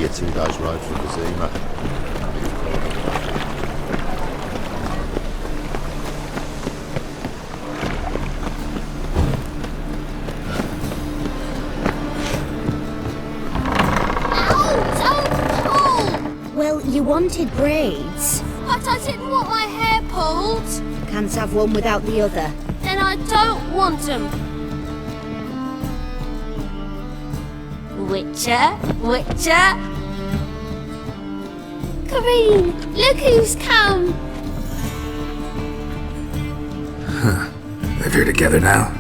a 2 days ride from Kazima. Well, you wanted braids. But I didn't want my hair pulled. Can't have one without the other. Then I don't want them. Witcher? Kareen, look who's come. Huh. Live here together now?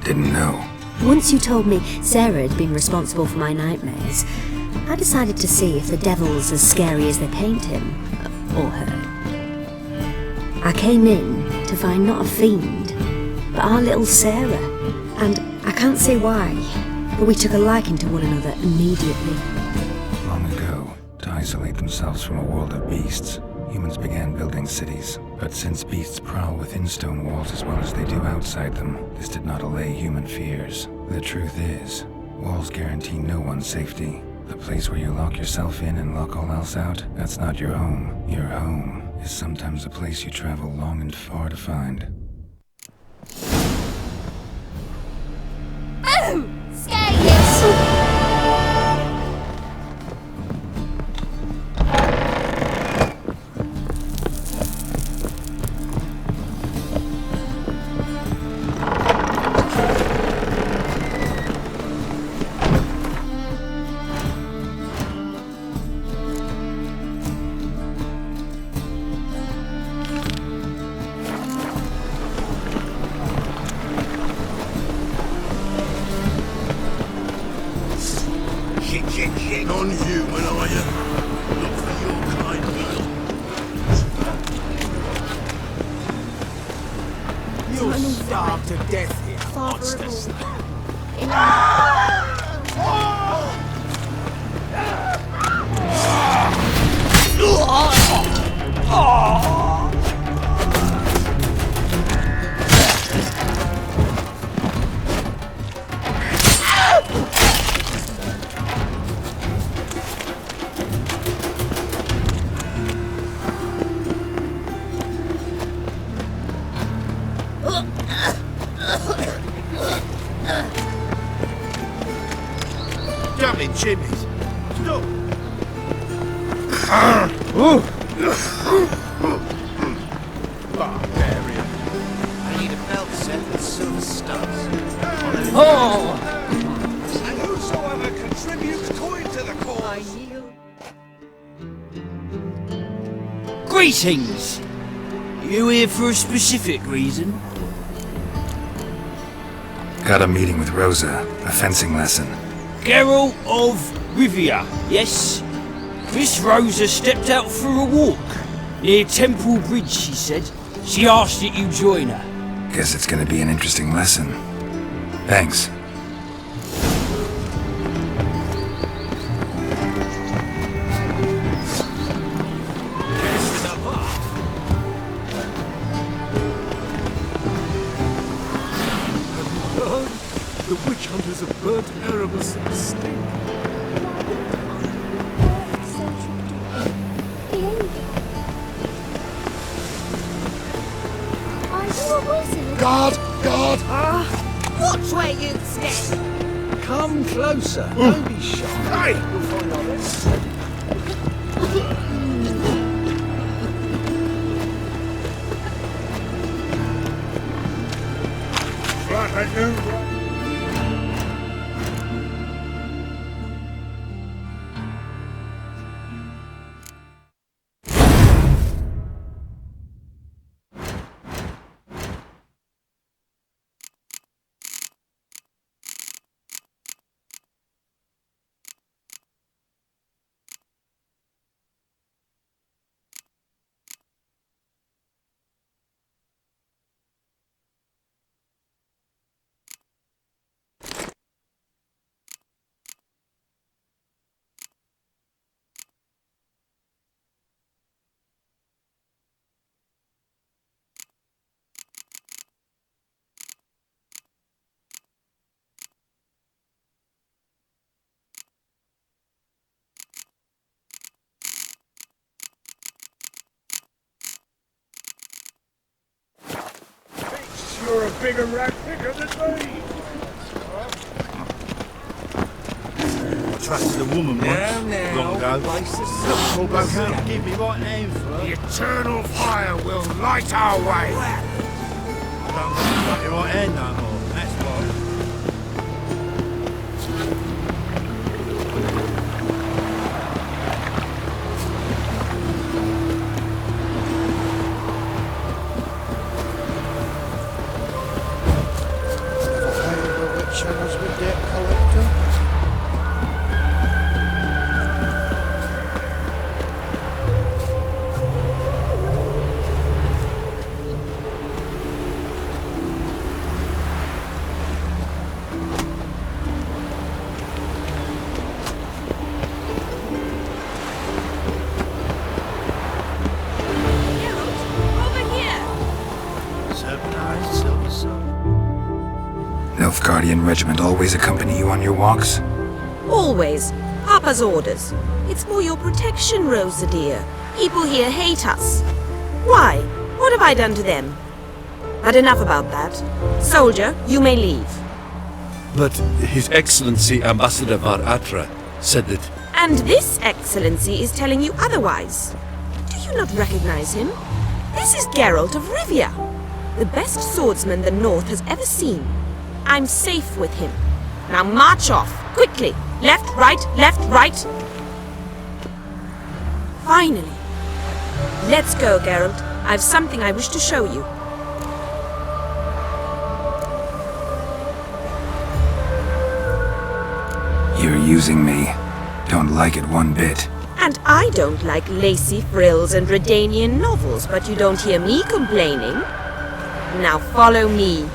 Didn't know. Once you told me Sarah had been responsible for my nightmares, I decided to see if the devil's as scary as they paint him. Or her. I came in to find not a fiend, but our little Sarah. And I can't say why, but we took a liking to one another immediately. Long ago, to isolate themselves from a world of beasts, humans began building cities. But since beasts prowl within stone walls as well as they do outside them, this did not allay human fears. The truth is, walls guarantee no one's safety. The place where you lock yourself in and lock all else out, that's not your home. Your home is sometimes a place you travel long and far to find. Boom! Scare you! Non-human, are you? Look for your kind, Will. You'll starve to death here, monsters. Jumping chimneys. Stop. Barbarian. I need a belt set with silver studs. Oh! And whosoever contributes coin to the cause. Greetings! You here for a specific reason? Got a meeting with Rosa, a fencing lesson. Geralt of Rivia, yes? Miss Rosa stepped out for a walk. Near Temple Bridge, she said. She asked that you join her. Guess it's gonna be an interesting lesson. Thanks. The witch hunters have burnt Erebus at the stake. Are you a wizard? Guard! Guard! Watch where you step. Come closer, don't be shy. Hey! You'll find out this. Right, I know. bigger rat picker than me. I trusted a woman once, long ago. Poor bloke had to give me right name for her. The eternal fire will light our way. I don't got your right hand no more, that's why. Channels with debt collector. Nilfgaardian regiment always accompany you on your walks? Always. Papa's orders. It's for your protection, Rosa dear. People here hate us. Why? What have I done to them? But enough about that. Soldier, you may leave. But His Excellency Ambassador Var Atra said that... And this excellency is telling you otherwise. Do you not recognize him? This is Geralt of Rivia, the best swordsman the North has ever seen. I'm safe with him. Now march off, quickly. Left, right, Finally. Let's go, Geralt. I've something I wish to show you. You're using me. Don't like it one bit. And I don't like lacy frills and Redanian novels, but you don't hear me complaining. Now follow me.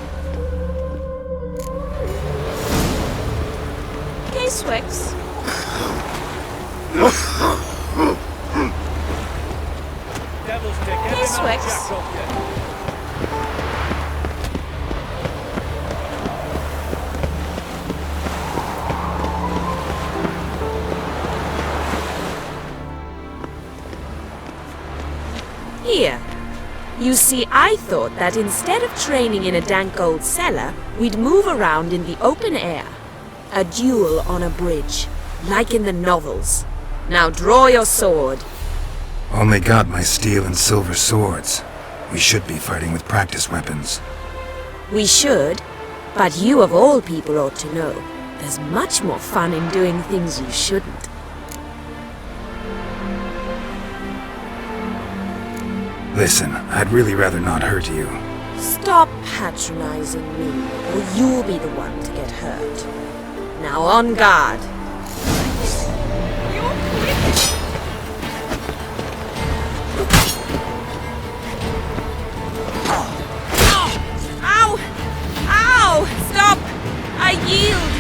Swix. Hey, Swix. Here. You see, I thought that instead of training in a dank old cellar, we'd move around in the open air. A duel on a bridge, like in the novels. Now draw your sword. Only got my steel and silver swords. We should be fighting with practice weapons. We should, but you of all people ought to know. There's much more fun in doing things you shouldn't. Listen, I'd really rather not hurt you. Stop patronizing me, or you'll be the one to get hurt. Now on guard. Ow! Ow! Stop! I yield!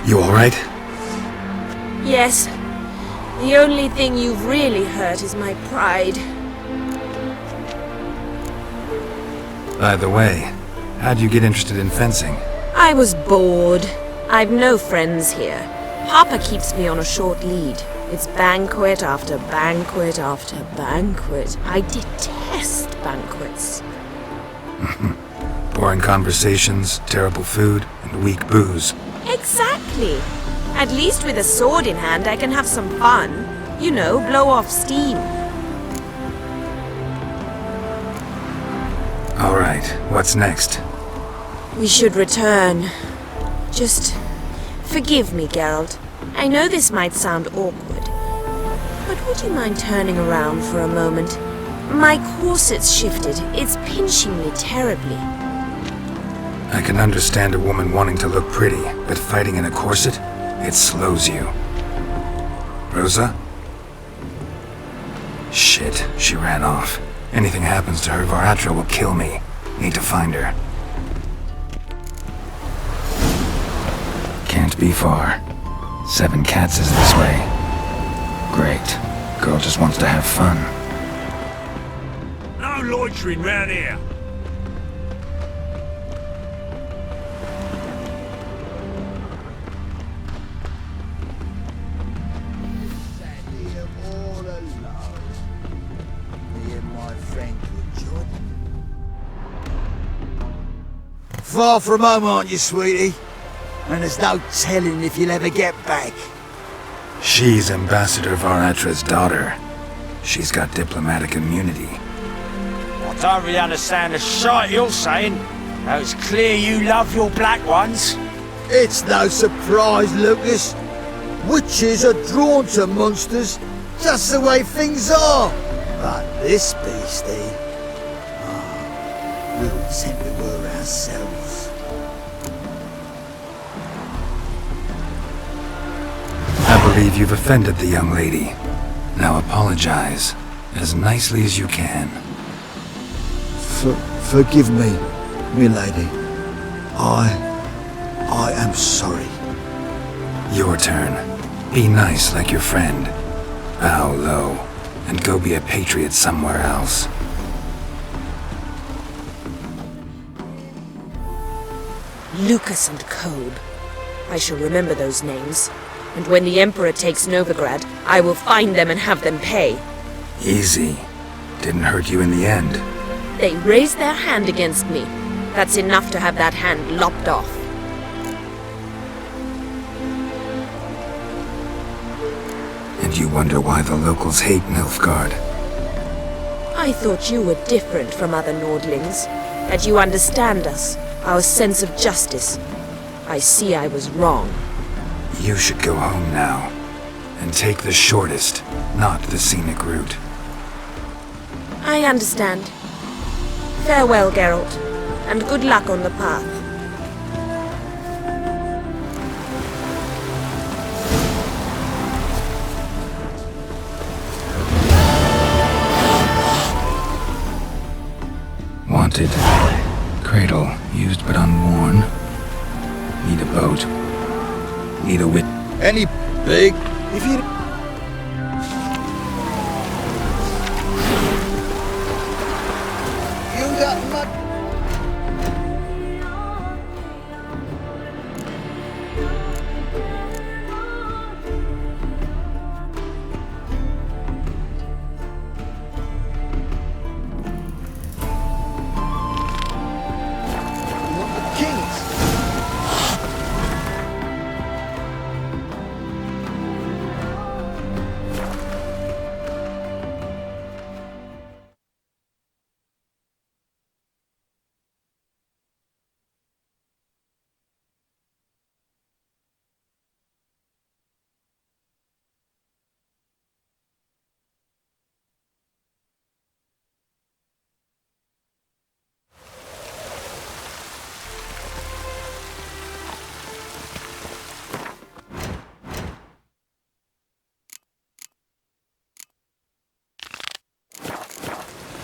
You alright? Yes. The only thing you've really hurt is my pride. By the way, how'd you get interested in fencing? I was bored. I've no friends here. Papa keeps me on a short lead. It's banquet after banquet after banquet. I detest banquets. Boring conversations, terrible food, and weak booze. Exactly. At least with a sword in hand I can have some fun. You know, blow off steam. Alright, what's next? We should return. Just forgive me, Geralt. I know this might sound awkward, but would you mind turning around for a moment? My corset's shifted. It's pinching me terribly. I can understand a woman wanting to look pretty, but fighting in a corset, it slows you. Rosa? Shit, she ran off. Anything happens to her, Var Atra will kill me. Need to find her. Can't be far. 7 cats is this way. Great. Girl just wants to have fun. No loitering round here. Far from home, aren't you, sweetie? And there's no telling if you'll ever get back. She's Ambassador Varatra's daughter. She's got diplomatic immunity. I don't really understand the shite you're saying. Now it's clear you love your black ones. It's no surprise, Lucas. Witches are drawn to monsters, just the way things are. But this beastie, we'll tend to her ourselves. I believe you've offended the young lady. Now apologize, as nicely as you can. Forgive me, milady. I am sorry. Your turn. Be nice like your friend. Bow low, and go be a patriot somewhere else. Lucas and Kobe. I shall remember those names. And when the Emperor takes Novigrad, I will find them and have them pay. Easy. Didn't hurt you in the end. They raised their hand against me. That's enough to have that hand lopped off. And you wonder why the locals hate Nilfgaard. I thought you were different from other Nordlings. That you understand us, our sense of justice. I see I was wrong. You should go home now, and take the shortest, not the scenic route. I understand. Farewell, Geralt, and good luck on the path. Wanted. Cradle, used but unworn. Need a boat. Need a wit. Any big, if you... You got much...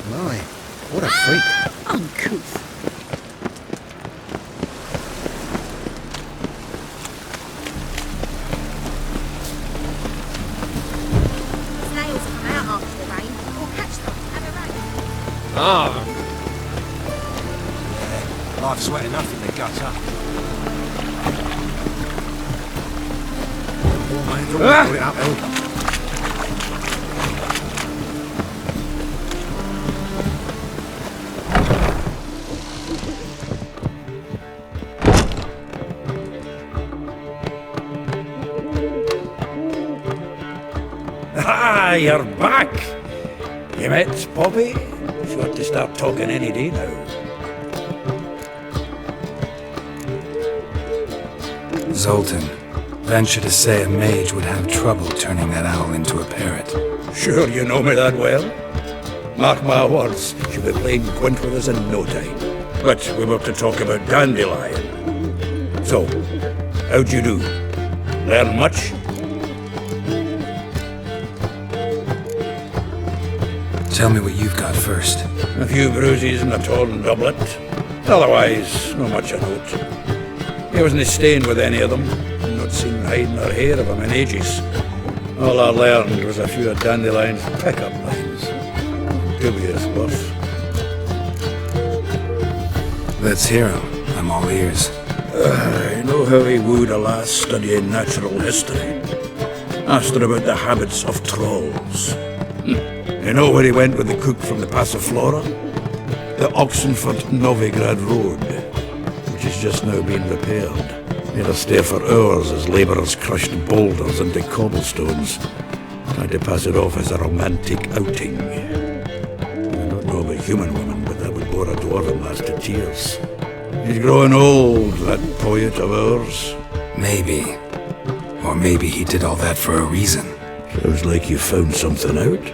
My, what a freak. Uncouth. Snails come out after the rain. We'll catch them. Have a rain. Ah, Life's wet enough in the gutter. Put it uphill. Ah, you're back! You met Poppy? Sure to start talking any day now. Zoltan, venture to say a mage would have trouble turning that owl into a parrot. Sure you know me that well? Mark my words, she'll be playing Gwent with us in no time. But we were to talk about Dandelion. So, how'd you do? Learn much? Tell me what you've got first. A few bruises and a torn doublet. Otherwise, not much of note. He wasn't staying with any of them. Not seen hide nor hair of him in ages. All I learned was a few of Dandelion's pick-up lines. Dubious worth. Let's hear him. I'm all ears. You know how he wooed a lass studying natural history? Asked her about the habits of trolls. You know where he went with the cook from the Passiflora? The Oxenford Novigrad Road, which bridge just now being repaired. We had to stare for hours as labourers crushed boulders into cobblestones, trying to pass it off as a romantic outing. I don't know about human women, but that would bore a dwarven lass to tears. He's growing old, that poet of ours. Maybe. Or maybe he did all that for a reason. Sounds like you found something out.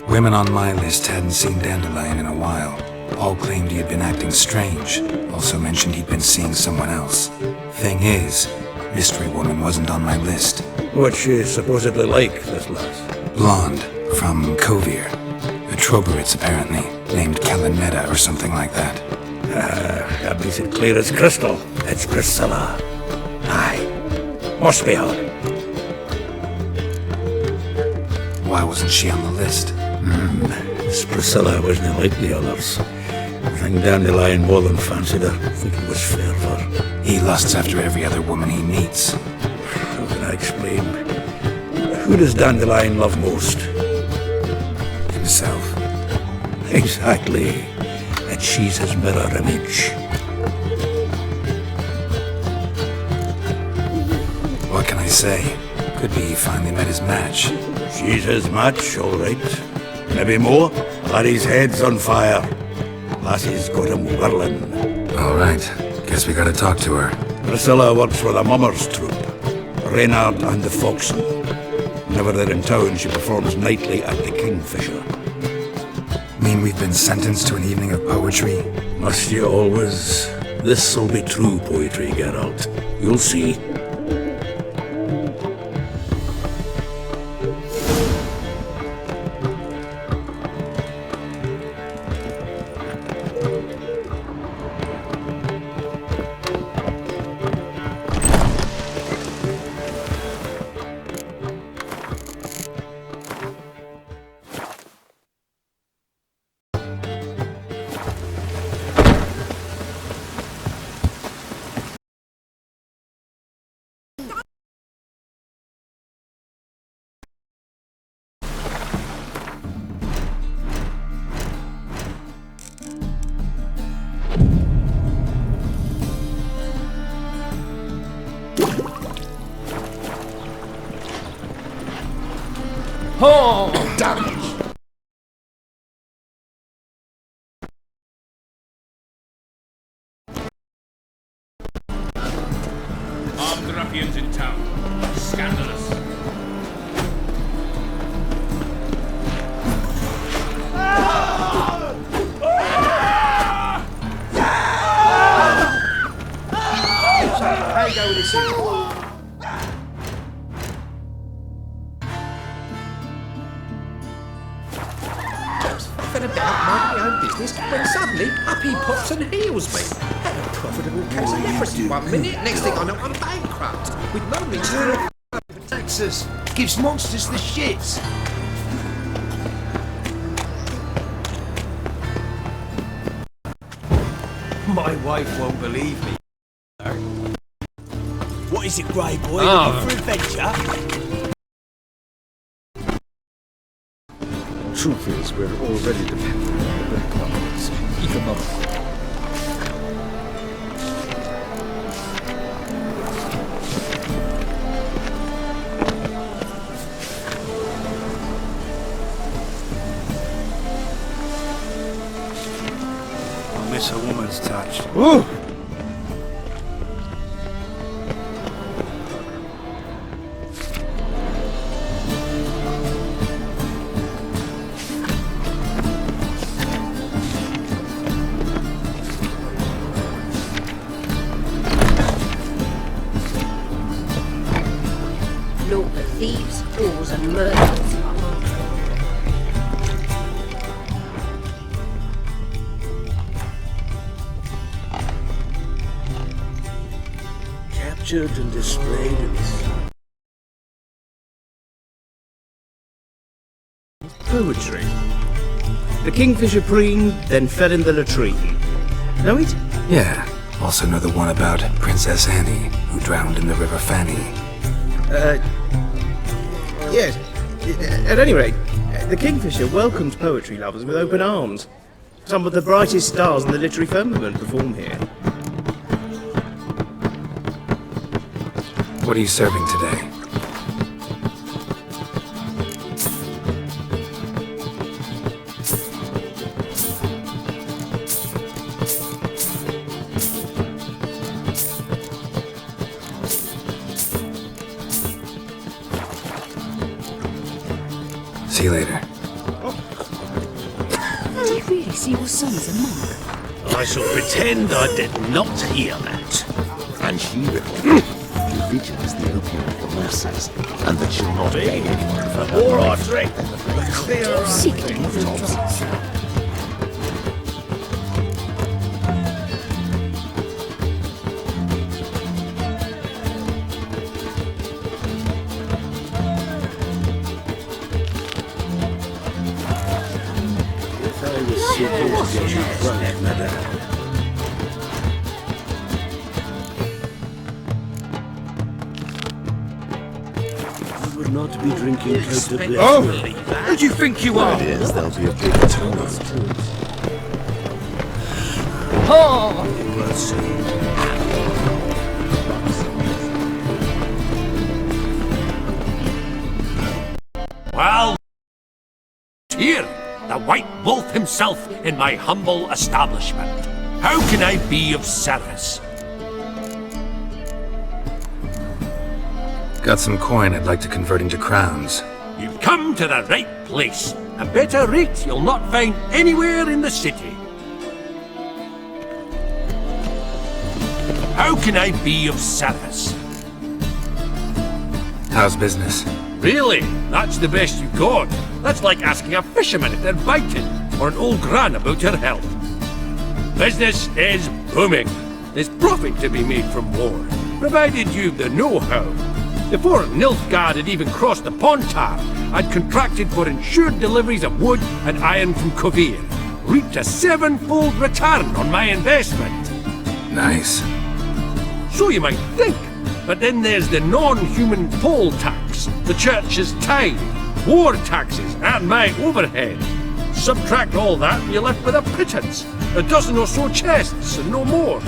Women on my list hadn't seen Dandelion in a while. All claimed he had been acting strange. Also mentioned he'd been seeing someone else. Thing is, Mystery Woman wasn't on my list. What's she supposedly like, this lass? Blonde, from Kovir. A Troberits, apparently, named Kalanetta or something like that. That makes it clear as crystal. It's Priscilla. Aye. Must be her. Why wasn't she on the list? This Priscilla wasn't like the others. I think Dandelion more than fancied her. I think it was fervour. He lusts after every other woman he meets. How can I explain? Who does Dandelion love most? Himself. Exactly. And she's his mirror image. What can I say? Could be he finally met his match. She's his match, all right. Maybe more. Larry's head's on fire. Lassie's got him whirling. All right. Guess we gotta talk to her. Priscilla works for the Mummers troupe. Reynard and the Foxen. Whenever they're in town, she performs nightly at the Kingfisher. Mean we've been sentenced to an evening of poetry? Must you always? This'll be true poetry, Geralt. You'll see. Oh! Armed ruffians in town. Scandalous. How you go with this? About my own business when suddenly up he pops and heals me. Had a profitable case of leprosy 1 minute, next thing I know I'm bankrupt with no means to Taxes gives monsters the shits. My wife won't believe me. What is it, Grey Boy? Oh. Looking for adventure? Truth is, we're already dependent on the black markets, economically. I miss a woman's touch. Ooh! Naught but thieves, fools and murderers. Captured and displayed in poetry. The Kingfisher preen, then fell in the latrine. Know it? Yeah. Also know the one about Princess Annie, who drowned in the River Fanny. Yes. At any rate, the Kingfisher welcomes poetry lovers with open arms. Some of the brightest stars in the literary firmament perform here. What are you serving today? See you later. Do you really see your son's a monk? I shall pretend I did not hear that. And she replied, religion is the opium of the masses, and that she'll not beg anyone for her Or I life. drink clear Secretly drops. You would not be drinking close to bliss. Oh! Who do you think you are? It is, there'll be a big turnout. Well, here, the White Wolf himself in my humble establishment. How can I be of service? Got some coin I'd like to convert into crowns. You've come to the right place. A better rate you'll not find anywhere in the city. How can I be of service? How's business? Really? That's the best you've got? That's like asking a fisherman if they're biting, or an old gran about her health. Business is booming. There's profit to be made from war, provided you've the know-how. Before Nilfgaard had even crossed the Pontar, I'd contracted for insured deliveries of wood and iron from Kovir. Reaped a 7-fold return on my investment. Nice. So you might think. But then there's the non-human poll tax, the church's tithe, war taxes, and my overhead. Subtract all that and you're left with a pittance. A dozen or so chests and no more.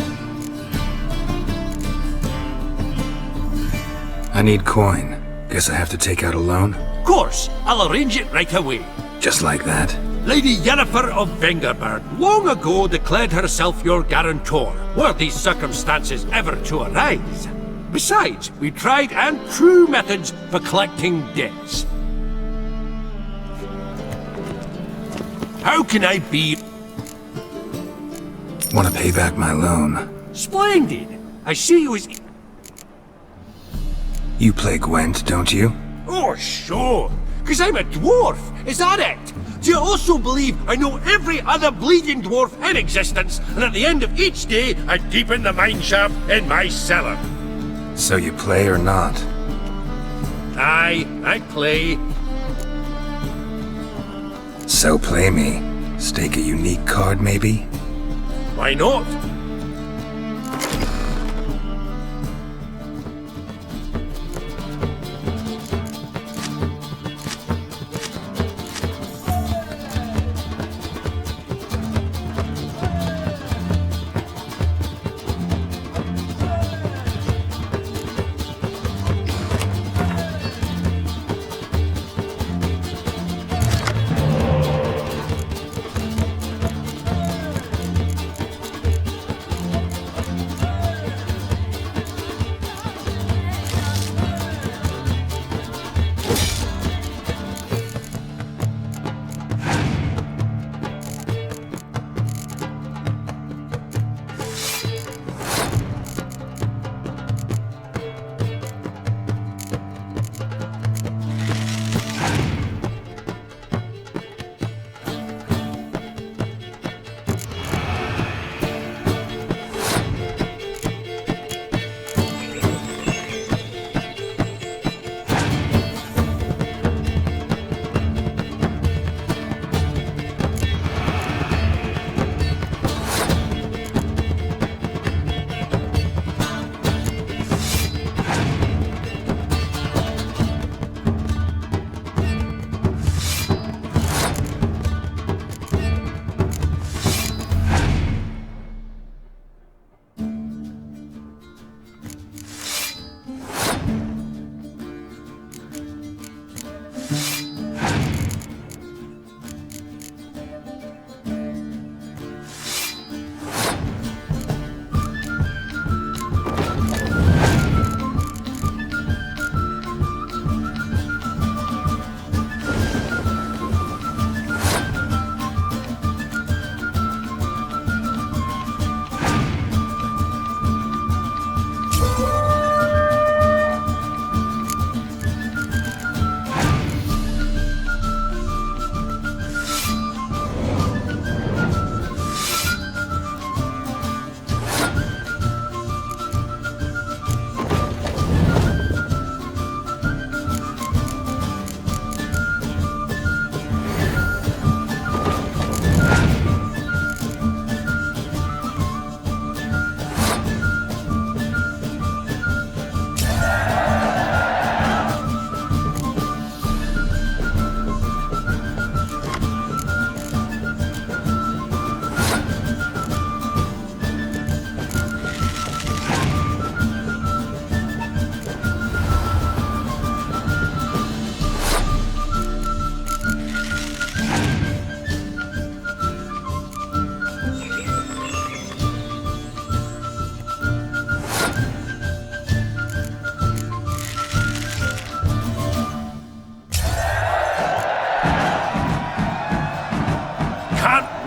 I need coin. Guess I have to take out a loan? Of course, I'll arrange it right away. Just like that? Lady Yennefer of Vengerberg long ago declared herself your guarantor, were these circumstances ever to arise. Besides, we tried and true methods for collecting debts. How can I be... Want to pay back my loan? Splendid! I see you as... You play Gwent, don't you? Oh, sure! 'Cause I'm a dwarf, is that it? Do you also believe I know every other bleeding dwarf in existence, and at the end of each day, I deepen the mineshaft in my cellar? So you play or not? Aye, I play. So play me. Stake a unique card, maybe? Why not?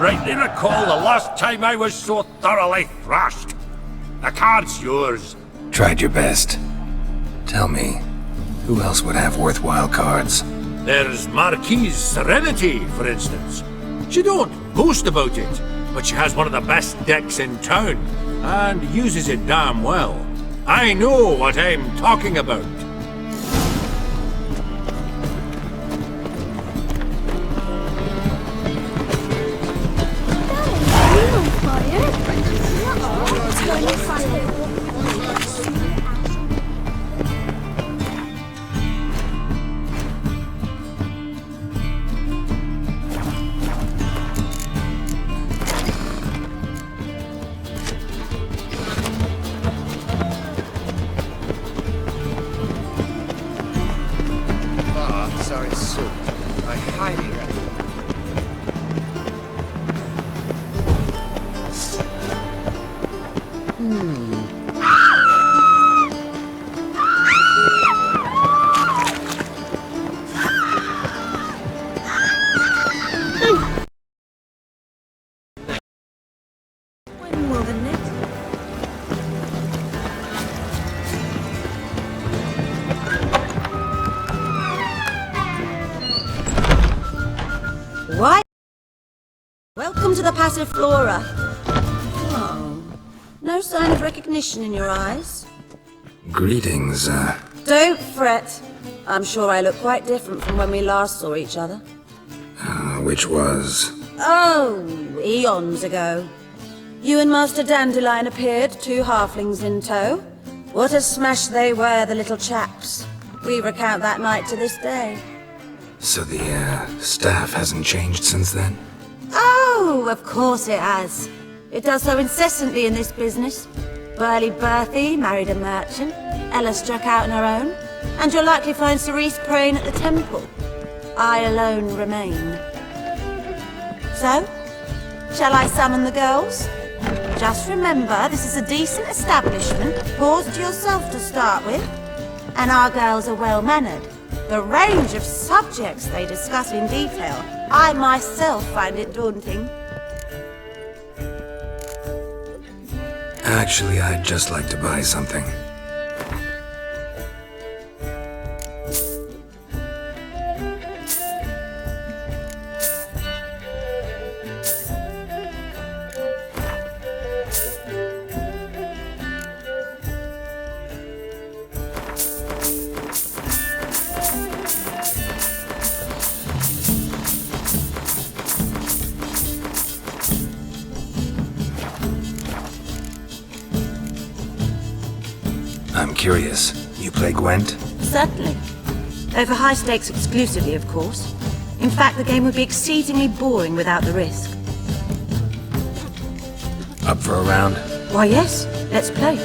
rightly recall the last time I was so thoroughly thrashed. The card's yours. Tried your best. Tell me, who else would have worthwhile cards? There's Marquise Serenity, for instance. She don't boast about it, but she has one of the best decks in town, and uses it damn well. I know what I'm talking about. Sorry, soup. I highly recommend. When will the next... Why? Welcome to the passive flora. Oh, no sign of recognition in your eyes? Greetings, Don't fret. I'm sure I look quite different from when we last saw each other. which was... Oh, eons ago. You and Master Dandelion appeared, 2 halflings in tow. What a smash they were, the little chaps. We recount that night to this day. So the, staff hasn't changed since then? Oh, of course it has. It does so incessantly in this business. Burly Berthie married a merchant, Ella struck out on her own, and you'll likely find Cerise praying at the temple. I alone remain. So, shall I summon the girls? Just remember, this is a decent establishment. Pause to yourself to start with. And our girls are well-mannered. The range of subjects they discuss in detail, I myself find it daunting. Actually, I'd just like to buy something. I'm curious. You play Gwent? Certainly. Over high stakes exclusively, of course. In fact, the game would be exceedingly boring without the risk. Up for a round? Why, yes. Let's play.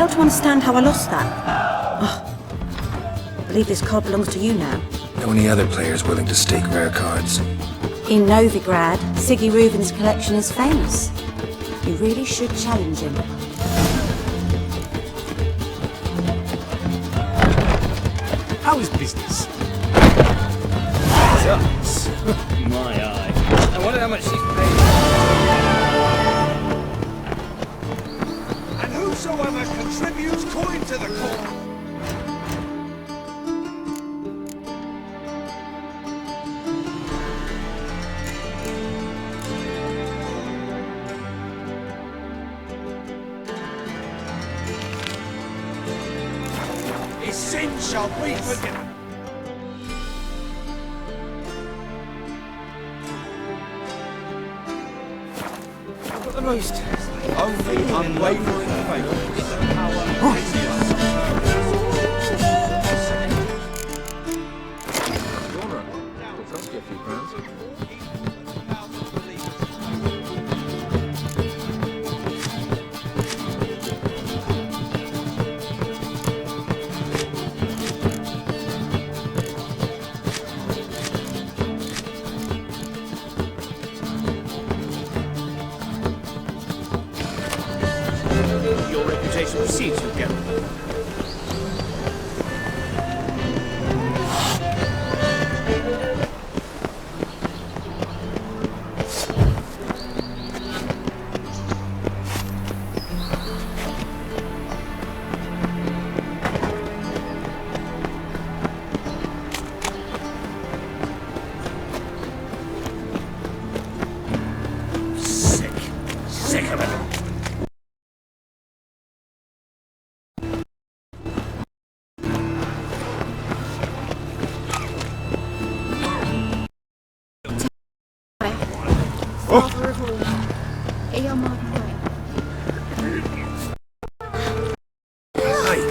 fail to understand how I lost that. Oh, I believe this card belongs to you now. Know any other players willing to stake rare cards? In Novigrad, Siggy Reuven's collection is famous. You really should challenge him. How is business? Sucks. My eye. I wonder how much she's paid. And whosoever contributes coin to the cause. His sin shall be forgiven. The most only unwavering faith in the power of Your reputation precedes you, Geralt. Sick of it. Father of all, hear my prayer. Hey,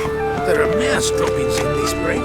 there are mouse droppings in this bread.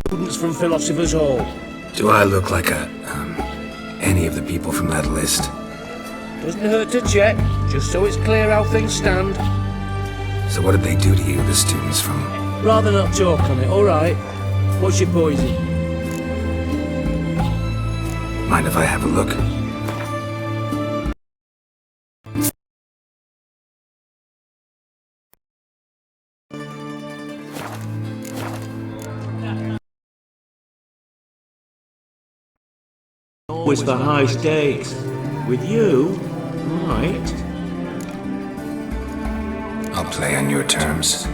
Students from Philosopher's Hall. Do I look like any of the people from that list? Doesn't hurt to check, just so it's clear how things stand. So what did they do to you, the students from... Rather not talk on it, alright? What's your poison? Mind if I have a look? Always for high stakes. With you, right? I'll play on your terms.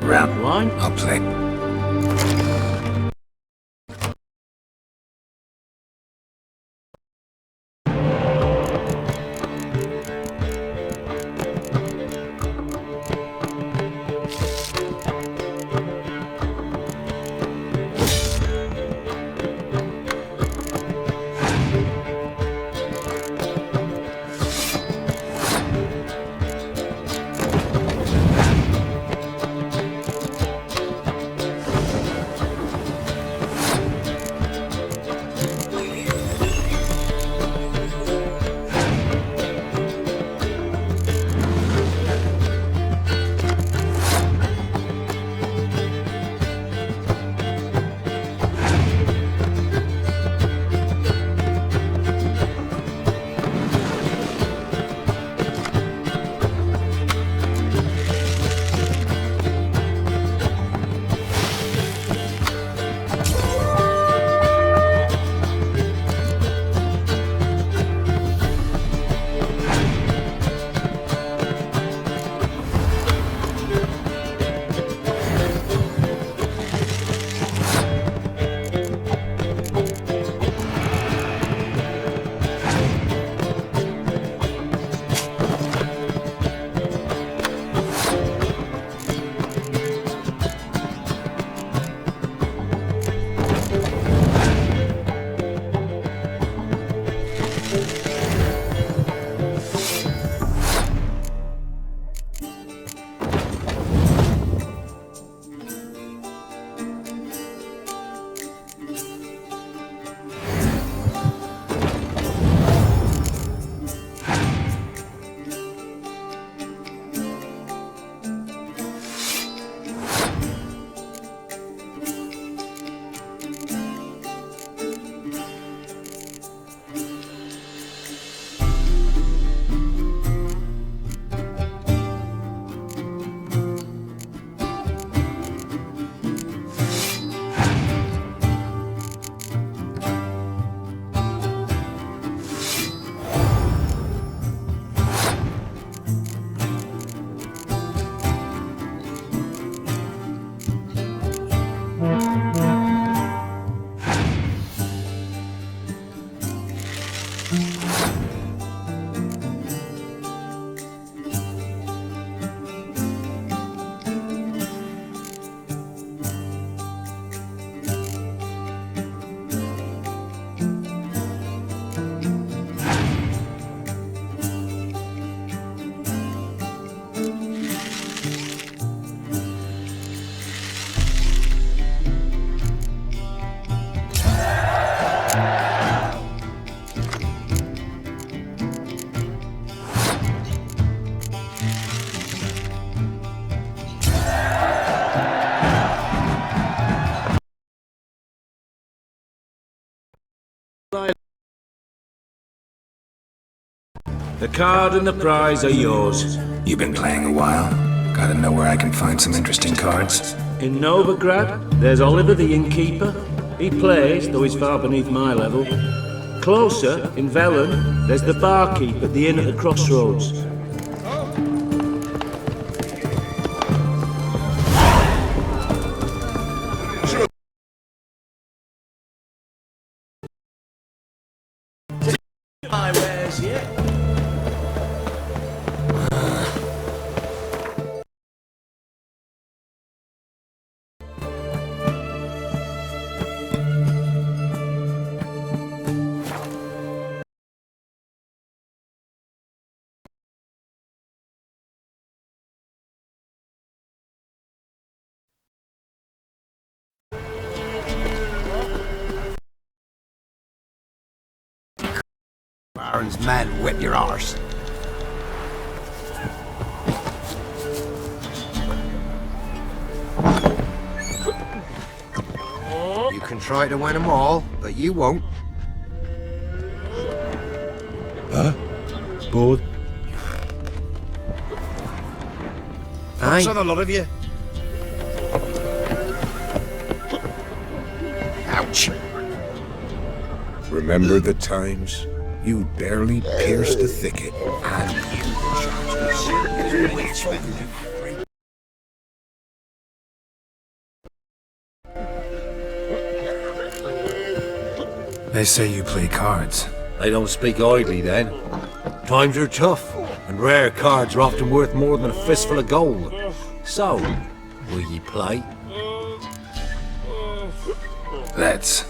Round one. I'll play. The card and the prize are yours. You've been playing a while. Gotta know where I can find some interesting cards. In Novigrad, there's Oliver the innkeeper. He plays, though he's far beneath my level. Closer, in Velen, there's the barkeep at the inn at the crossroads. My wares yet. Baron's man, whip your arse. You can try to win them all, but you won't. Huh? Bored? What's on the lot of you? Ouch. Remember the times? You barely pierced the thicket. And you shot. They say you play cards. I don't speak idly then. Times are tough, and rare cards are often worth more than a fistful of gold. So, will ye play? Let's.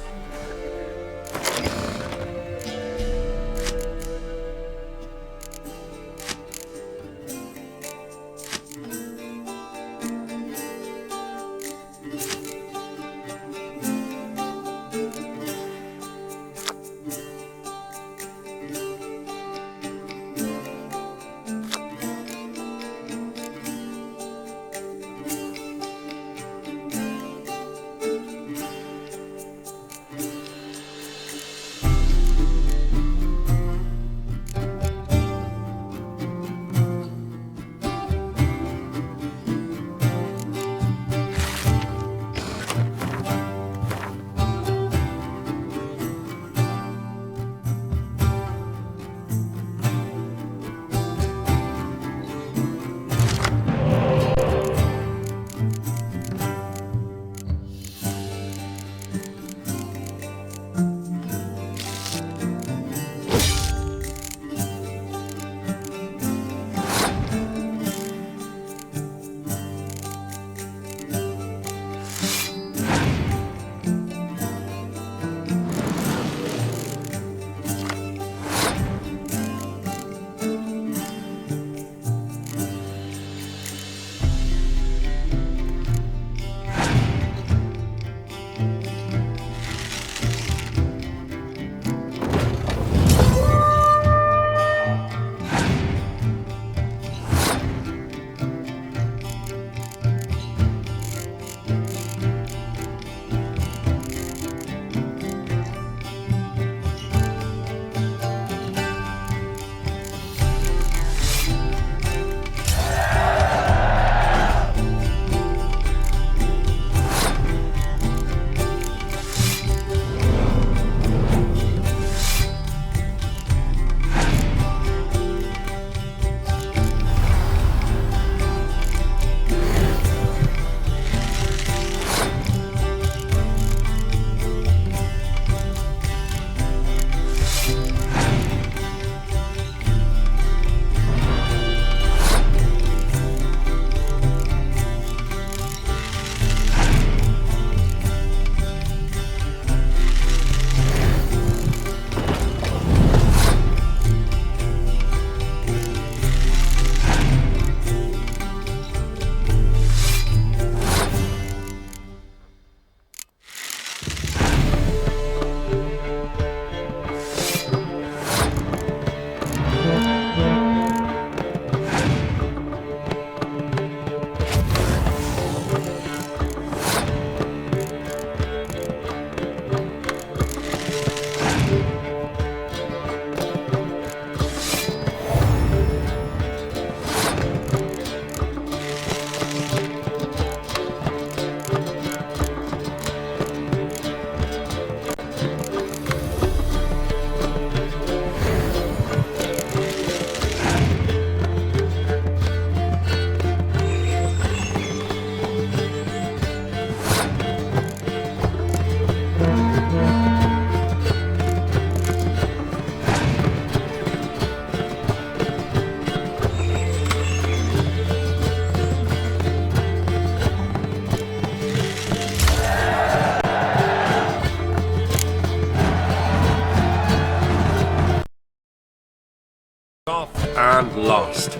And lost.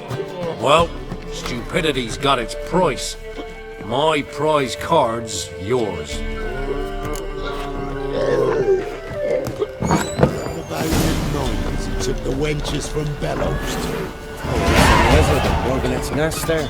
Well, stupidity's got its price. My prize card's yours. Took the wenches from Bellows too. The organ its nest there.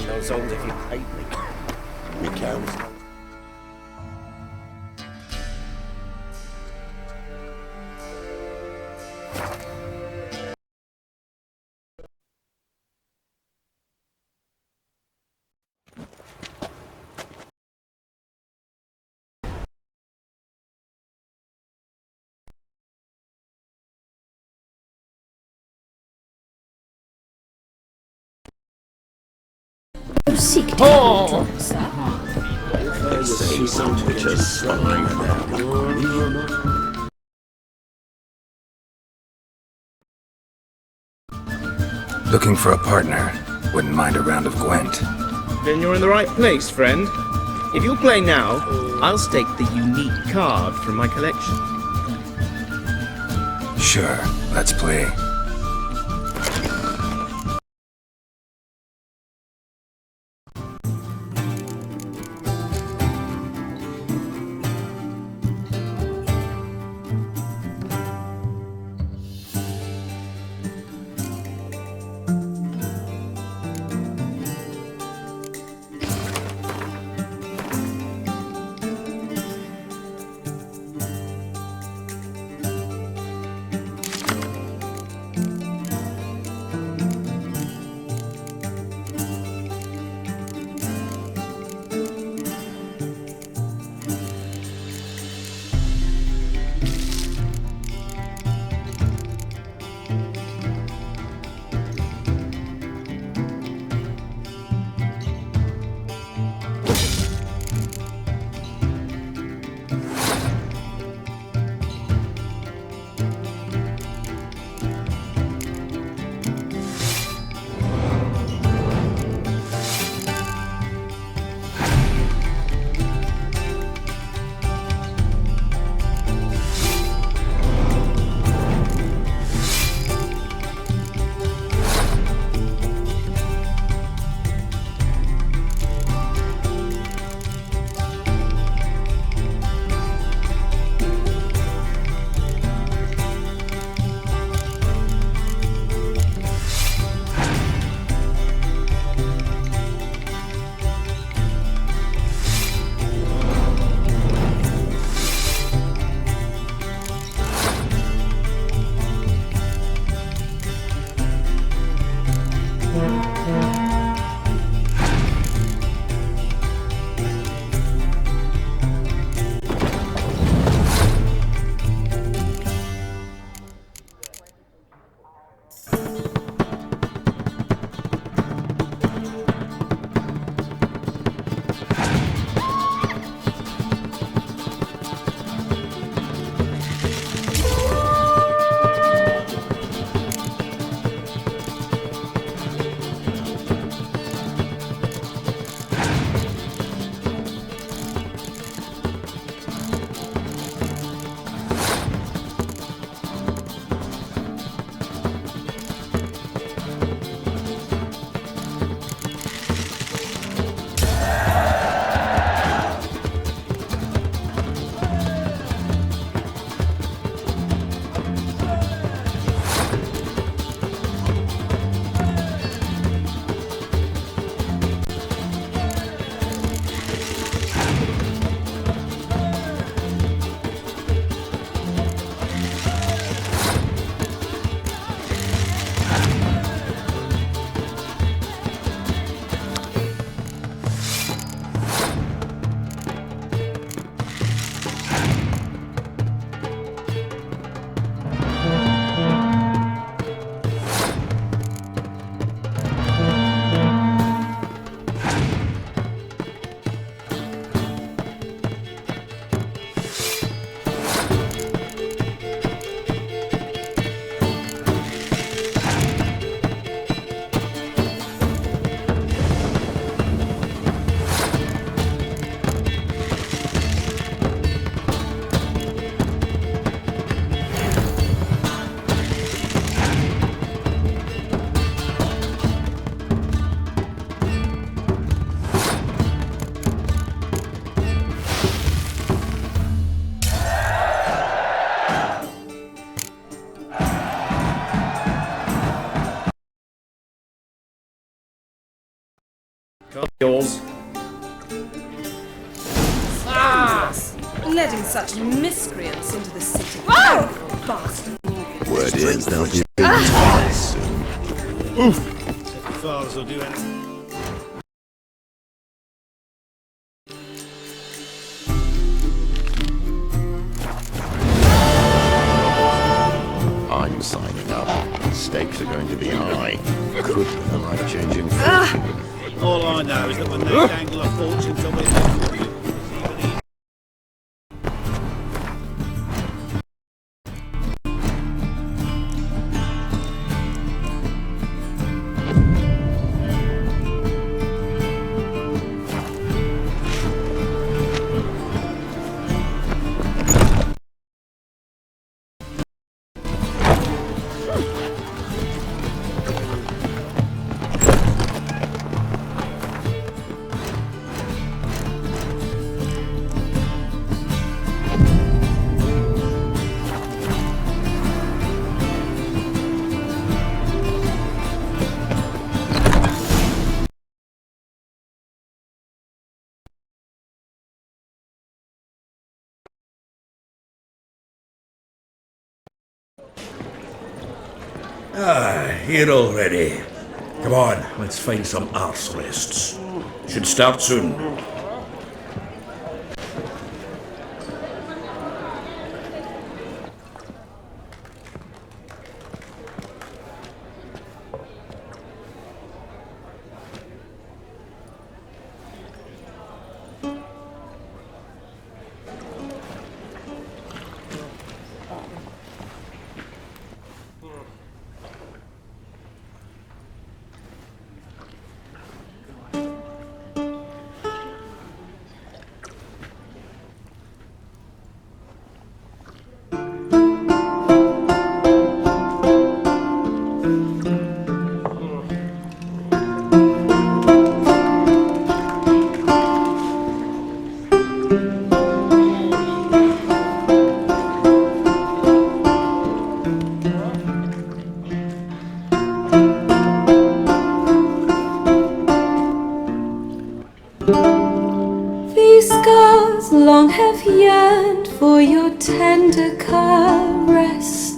down those holes if you hate me. Me cows. You seek to control, sir. Say something just slime Looking for a partner. Wouldn't mind a round of Gwent. Then you're in the right place, friend. If you'll play now, I'll stake the unique card from my collection. Sure, let's play. yours. Letting such miscreants into the city. Whoa! Bastard. Word is they'll be big soon. Fathers will do anything. I'm signing up. Stakes are going to be high. Could be a life-changing fortune. All I know is that when they dangle a fortune till they don't you. Here already. Come on, let's find some arse rests. Should start soon. These scars long have yearned for your tender caress,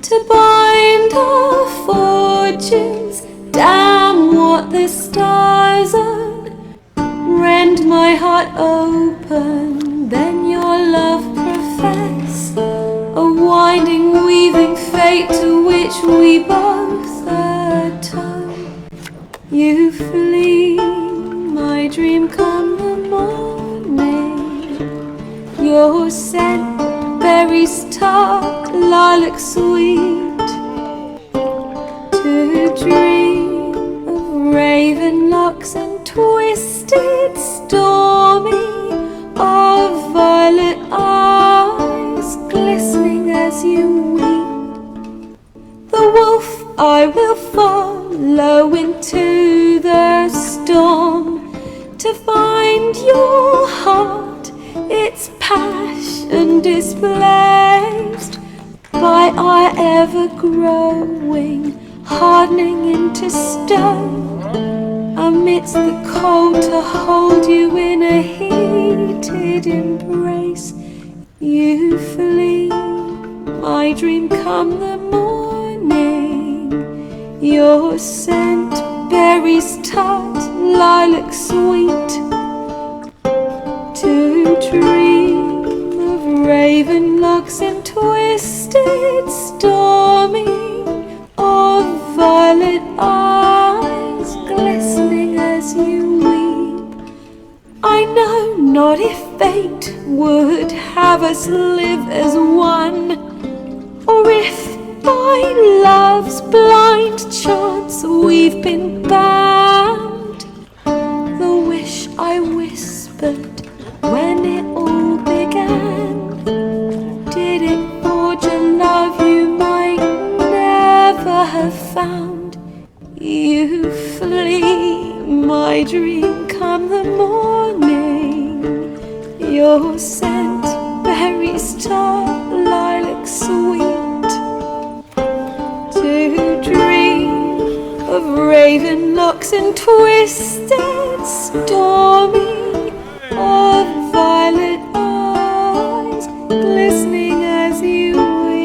to bind our fortunes. Damn what the stars own. Rend my heart open, then your love profess, a winding, weaving fate to which we both atone. You flee, my dream come the morning. Your scent, berries tart, lilac sweet. To dream of raven locks and twisted, stormy, of violet eyes glistening as you weep. The wolf I will follow into the storm, to find your heart, its passion displaced by our ever-growing, hardening into stone. Amidst the cold, to hold you in a heated embrace. You flee, my dream come the morning. Your scent, berries tart, lilac sweet. To dream of raven locks and twisted, stormy, of violet eyes glistening as you weep. I know not if fate would have us live as one, or if by love's blind chance we've been bound. The wish I whispered when it all began, did it forge a love you might never have found? You flee, my dream come the morning. Your scent, berries tart, lilac sweet. To dream of raven locks and twisted stormy, of violet eyes glistening as you weep.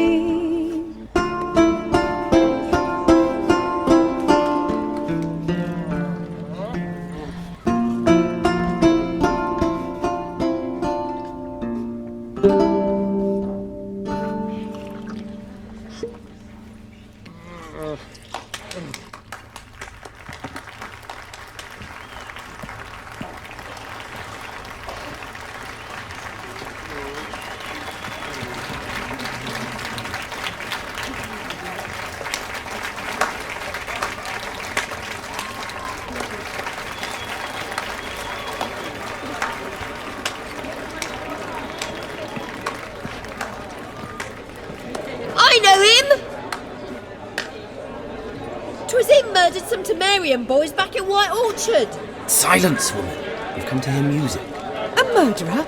I know him! 'Twas him murdered some Temerian boys back in White Orchard. Silence, woman. You've come to hear music. A murderer?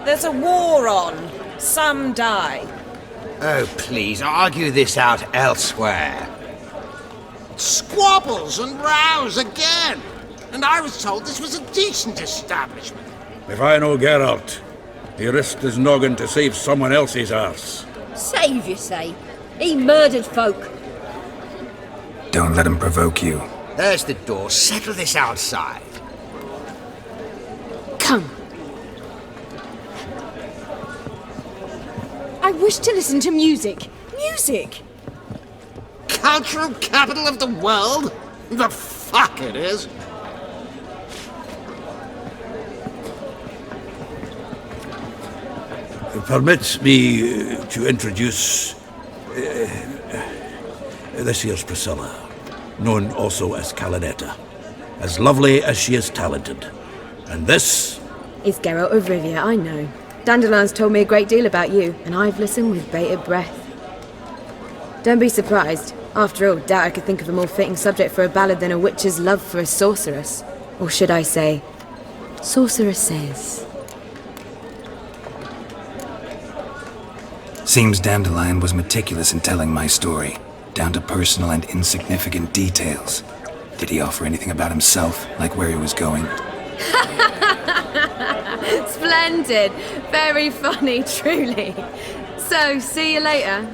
There's a war on. Some die. Oh, please, argue this out elsewhere. Squabbles and rows again! And I was told this was a decent establishment. If I know Geralt, he risked his noggin to save someone else's arse. Save, you say? He murdered folk. Don't let him provoke you. There's the door. Settle this outside. Come. I wish to listen to music. Music! Cultural capital of the world? The fuck it is. Permit me to introduce this here's Priscilla, known also as Calinetta, as lovely as she is talented. And this It's Geralt of Rivia, I know. Dandelion's told me a great deal about you, and I've listened with bated breath. Don't be surprised. After all, doubt I could think of a more fitting subject for a ballad than a witch's love for a sorceress. Or should I say, sorceresses. Seems Dandelion was meticulous in telling my story, down to personal and insignificant details. Did he offer anything about himself, like where he was going? Splendid. Very funny, truly. So, see you later.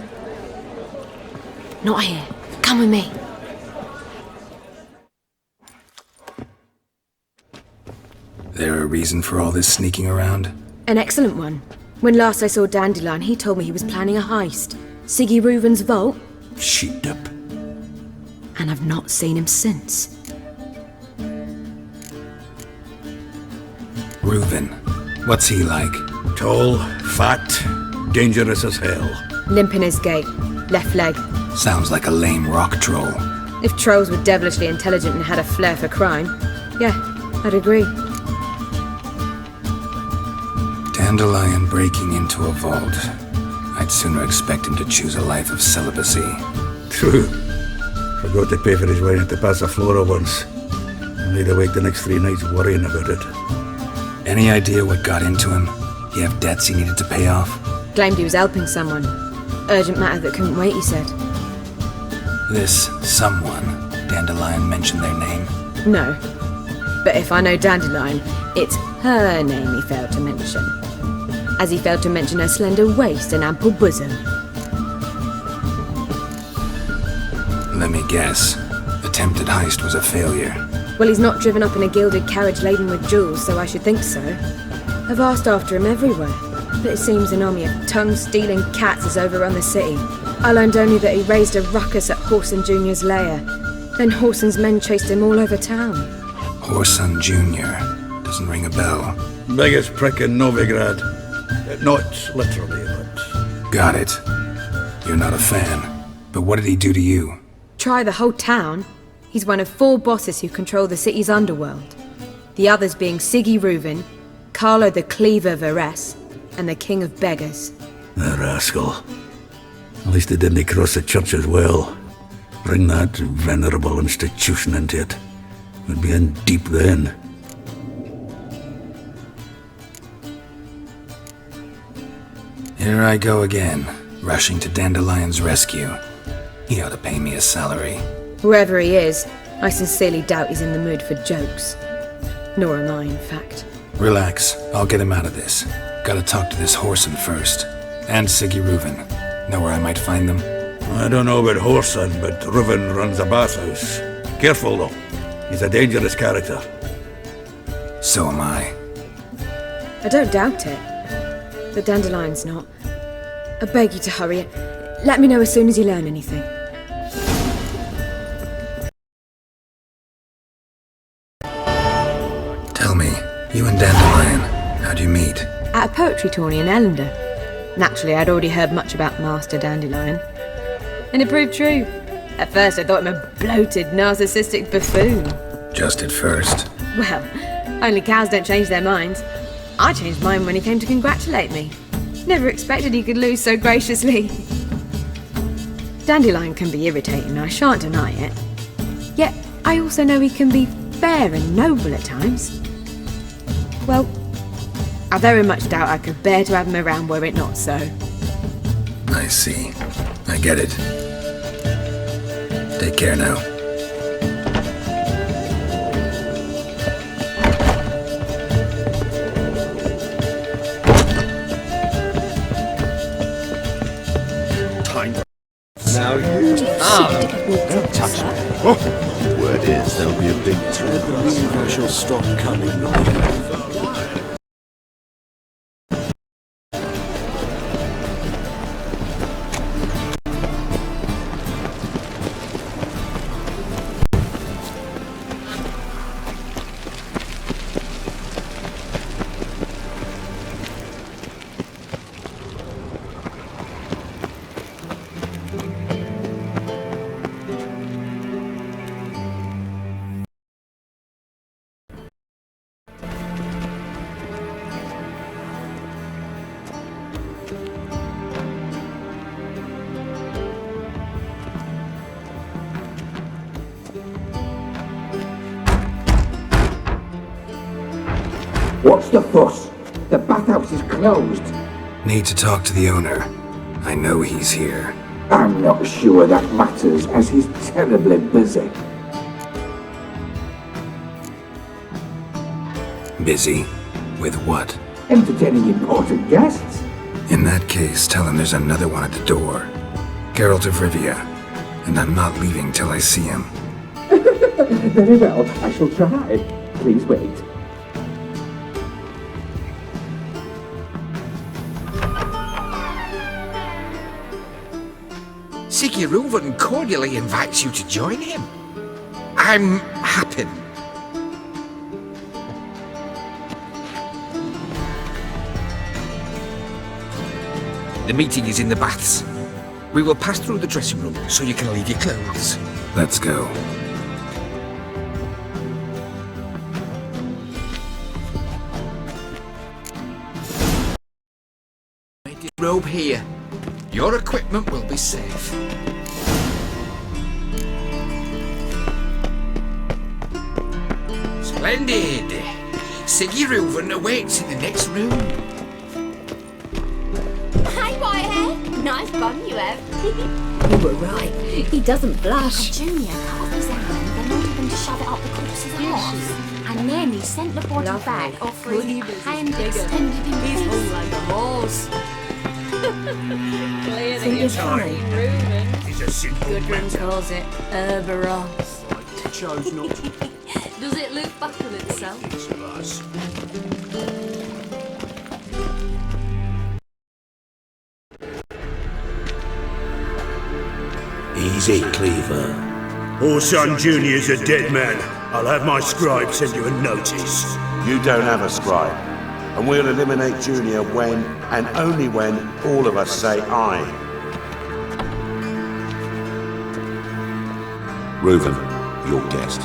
Not here. Come with me. There a reason for all this sneaking around? An excellent one. When last I saw Dandelion, he told me he was planning a heist. Siggy Reuven's vault. sheepdip. And I've not seen him since. Reuven. What's he like? Tall, fat, dangerous as hell. Limp in his gait. Left leg. Sounds like a lame rock troll. If trolls were devilishly intelligent and had a flair for crime, yeah, I'd agree. Dandelion breaking into a vault. I'd sooner expect him to choose a life of celibacy. True. Forgot to pay for his wine at the Passaflora once. And laid awake the next 3 nights worrying about it. Any idea what got into him? He have debts he needed to pay off? Claimed he was helping someone. Urgent matter that couldn't wait, he said. This someone, Dandelion mentioned their name? No. But if I know Dandelion, it's her name he failed to mention. As he failed to mention her slender waist and ample bosom. Let me guess. Attempted heist was a failure. Well, he's not driven up in a gilded carriage laden with jewels, so I should think so. I've asked after him everywhere, but it seems an army of tongue-stealing cats has overrun the city. I learned only that he raised a ruckus at Horson Jr.'s lair. Then Horson's men chased him all over town. Horson Jr. Doesn't ring a bell. Biggest prick in Novigrad. Not literally, but... Got it. You're not a fan. But what did he do to you? Try the whole town. He's one of 4 bosses who control the city's underworld. The others being Siggy Reuven, Carlo the Cleaver Varese, and the King of Beggars. The rascal. At least he didn't cross the church as well. Bring that venerable institution into it. We'd be in deep then. Here I go again, rushing to Dandelion's rescue. He ought to pay me a salary. Whoever he is, I sincerely doubt he's in the mood for jokes. Nor am I, in fact. Relax. I'll get him out of this. Gotta talk to this Whoreson first. And Siggy Reuven. Know where I might find them? I don't know about Whoreson, but Reuven runs a bathhouse. Careful, though. He's a dangerous character. So am I. I don't doubt it. The Dandelion's not. I beg you to hurry it. Let me know as soon as you learn anything. Tell me, you and Dandelion, how'd you meet? At a poetry tourney in Ellender. Naturally, I'd already heard much about Master Dandelion. And it proved true. At first, I thought him a bloated, narcissistic buffoon. Just at first. Well, only cows don't change their minds. I changed mine when he came to congratulate me. Never expected he could lose so graciously. Dandelion can be irritating, I shan't deny it. Yet, I also know he can be fair and noble at times. Well, I very much doubt I could bear to have him around were it not so. I see. I get it. Take care now. Now you... Don't touch me. Oh. Word is there'll be a big turn. I believe I shall stop coming. What's the fuss? The bathhouse is closed. Need to talk to the owner. I know he's here. I'm not sure that matters, as he's terribly busy. Busy? With what? Entertaining important guests. In that case, tell him there's another one at the door. Geralt of Rivia. And I'm not leaving till I see him. Very well, I shall try. Please wait. Siggy Reuven cordially invites you to join him. I'm happy. The meeting is in the baths. We will pass through the dressing room so you can leave your clothes. Let's go. Robe here. Your equipment will be safe. Splendid! Siggy Reuven awaits in the next room. Hey, Whitehead! Nice bum you have. You were right. He doesn't blush. Junior cut off his hand, then ordered them to shove it up the corpse's arse. And then he sent the body back, offering hand extended in He's peace. hung like a horse. Clear So you're fine. He's a simple Goodwin calls it Herberos. Chose not. Does it loop back on itself? Easy, Cleaver. Orson Jr.'s a dead man. I'll have my scribe send you a notice. You don't have a scribe. And we'll eliminate Junior when, and only when, all of us say aye. Reuven, your guest.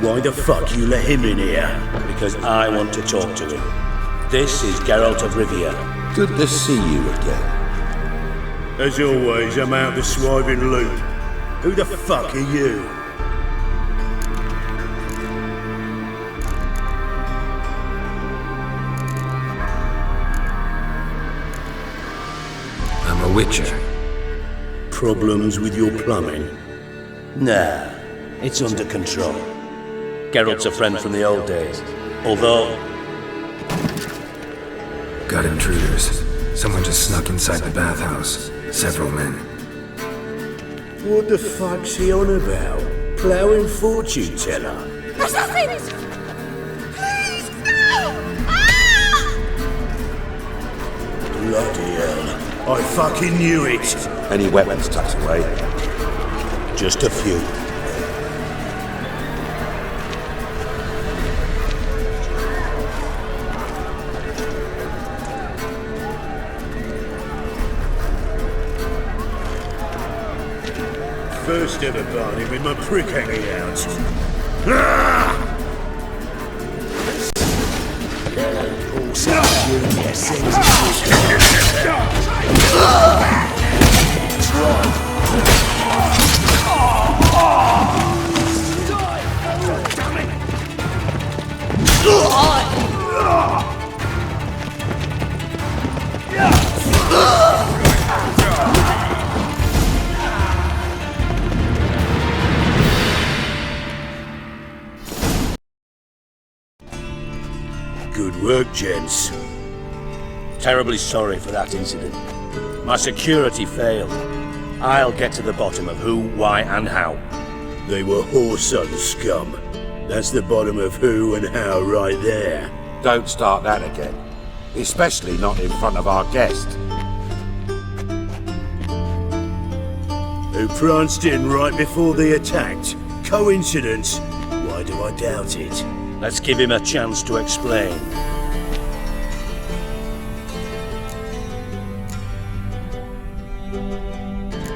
Why the fuck you let him in here? Because I want to talk to him. This is Geralt of Rivia. Good to see you again. As always, I'm out the swiving loop. Who the fuck are you? Witcher. Problems with your plumbing? Nah, it's under control. Geralt's a friend from the old days. Although... Got intruders. Someone just snuck inside the bathhouse. Several men. What the fuck's he on about? Ploughing fortune teller? There's nothing! Please, no! Ah! Bloody hell. I fucking knew it! Any weapons tucked away? Just a few. First ever party with my prick hanging out. Ah! Good work, gents. Terribly sorry for that incident. My security failed. I'll get to the bottom of who, why, and how. They were whoreson scum. That's the bottom of who and how right there. Don't start that again. Especially not in front of our guest. Who pranced in right before they attacked. Coincidence? Why do I doubt it? Let's give him a chance to explain.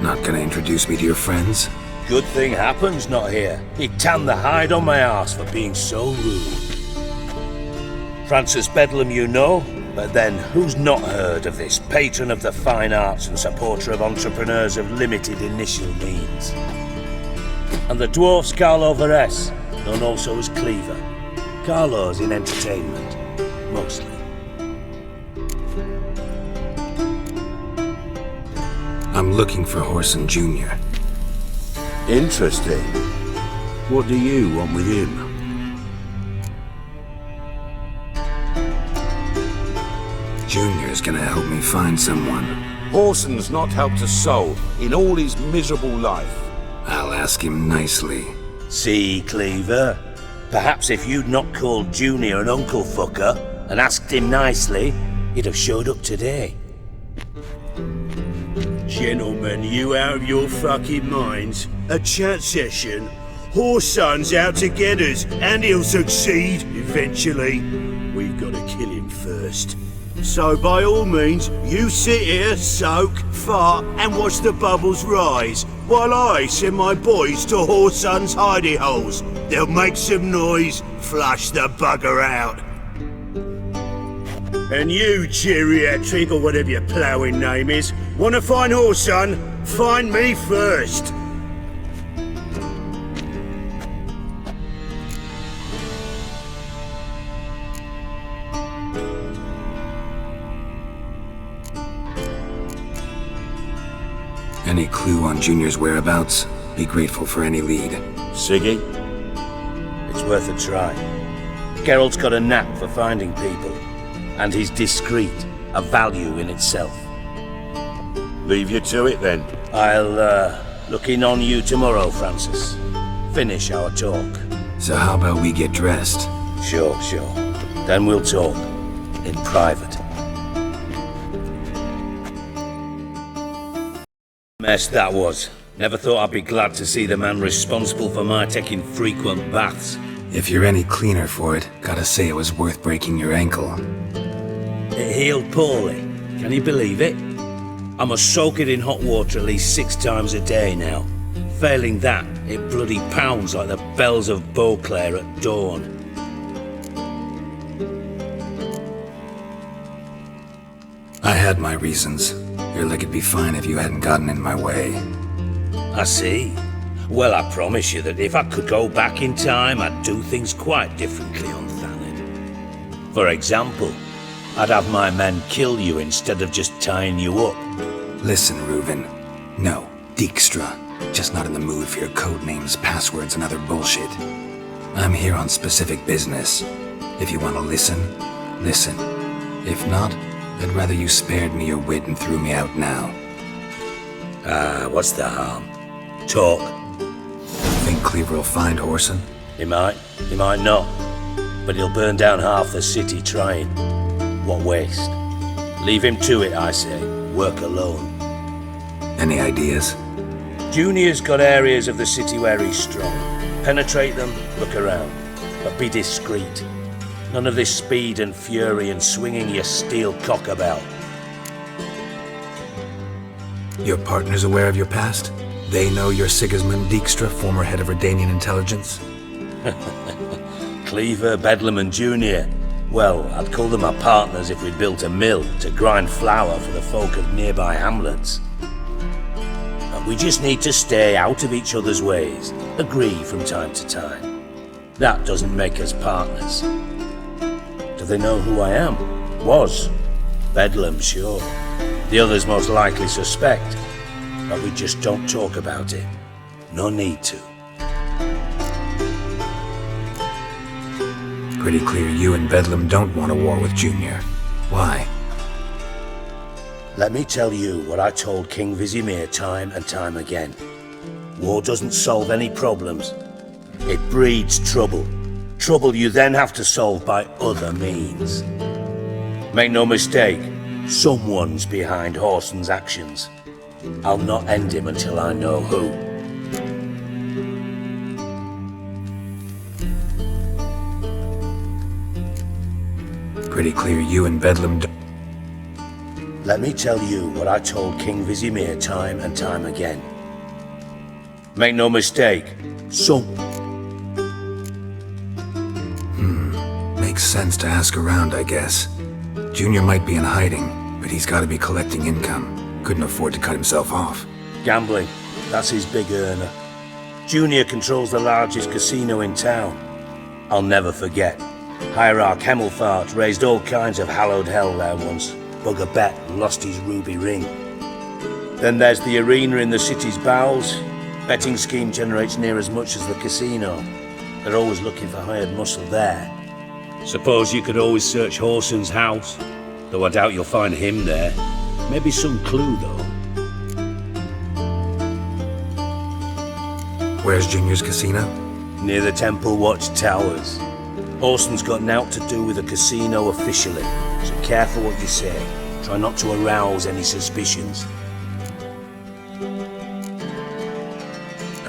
Not gonna introduce me to your friends? Good thing Happen's not here. He'd tan the hide on my arse for being so rude. Francis Bedlam you know, but then who's not heard of this patron of the fine arts and supporter of entrepreneurs of limited initial means? And the dwarf's Carlo Varese, known also as Cleaver. Carlo's in entertainment, mostly. I'm looking for Whoreson Jr. Interesting. What do you want with him? Junior's gonna help me find someone. Whoreson's not helped a soul in all his miserable life. I'll ask him nicely. See, Cleaver? Perhaps if you'd not called Junior an uncle fucker and asked him nicely, he'd have showed up today. Gentlemen, you out of your fucking minds? A chat session? Whoreson's out to get us, and he'll succeed eventually. We've got to kill him first. So by all means, you sit here, soak, fart, and watch the bubbles rise, while I send my boys to Whoreson's hidey holes. They'll make some noise, flush the bugger out. And you, geriatric, or whatever your ploughing name is, want to find Whoreson? Find me first. Any clue on Junior's whereabouts? Be grateful for any lead. Siggy? It's worth a try. Geralt's got a knack for finding people. And he's discreet, a value in itself. Leave you to it then. I'll, look in on you tomorrow, Francis. Finish our talk. So how about we get dressed? Sure. Then we'll talk. In private. Mess that was. Never thought I'd be glad to see the man responsible for my taking frequent baths. If you're any cleaner for it, gotta say it was worth breaking your ankle. It healed poorly. Can you believe it? I must soak it in hot water at least 6 times a day now. Failing that, it bloody pounds like the bells of Beauclair at dawn. I had my reasons. Your leg would be fine if you hadn't gotten in my way. I see. Well, I promise you that if I could go back in time, I'd do things quite differently on Thanet. For example, I'd have my men kill you instead of just tying you up. Listen, Reuven. No, Dijkstra. Just not in the mood for your code names, passwords, and other bullshit. I'm here on specific business. If you want to listen, listen. If not, I'd rather you spared me your wit and threw me out now. What's the harm? Talk. Think Cleaver will find Whoreson? He might not. But he'll burn down half the city trying. What waste. Leave him to it, I say. Work alone. Any ideas? Junior's got areas of the city where he's strong. Penetrate them, look around. But be discreet. None of this speed and fury and swinging your steel cock about. Your partner's aware of your past? They know you're Sigismund Dijkstra, former head of Redanian intelligence? Cleaver, Bedlam and Junior. Well, I'd call them our partners if we'd built a mill to grind flour for the folk of nearby hamlets. But we just need to stay out of each other's ways, agree from time to time. That doesn't make us partners. Do they know who I am? Was. Bedlam, sure. The others most likely suspect. But we just don't talk about it. No need to. Pretty clear you and Bedlam don't want a war with Junior. Why? Let me tell you what I told King Vizimir time and time again. War doesn't solve any problems. It breeds trouble. Trouble you then have to solve by other means. Make no mistake, someone's behind Whoreson's actions. I'll not end him until I know who. Pretty clear you and Bedlam don't... Let me tell you what I told King Vizimir time and time again. Make no mistake, Makes sense to ask around, I guess. Junior might be in hiding, but he's got to be collecting income. Couldn't afford to cut himself off. Gambling, that's his big earner. Junior controls the largest casino in town. I'll never forget. Hierarch Hemmelfart raised all kinds of hallowed hell there once. Bugger bet and lost his ruby ring. Then there's the arena in the city's bowels. Betting scheme generates near as much as the casino. They're always looking for hired muscle there. Suppose you could always search Whoreson's house, though I doubt you'll find him there. Maybe some clue, though. Where's Junior's casino? Near the Temple Watch Towers. Whoreson's got naught to do with the casino officially, so careful what you say. Try not to arouse any suspicions.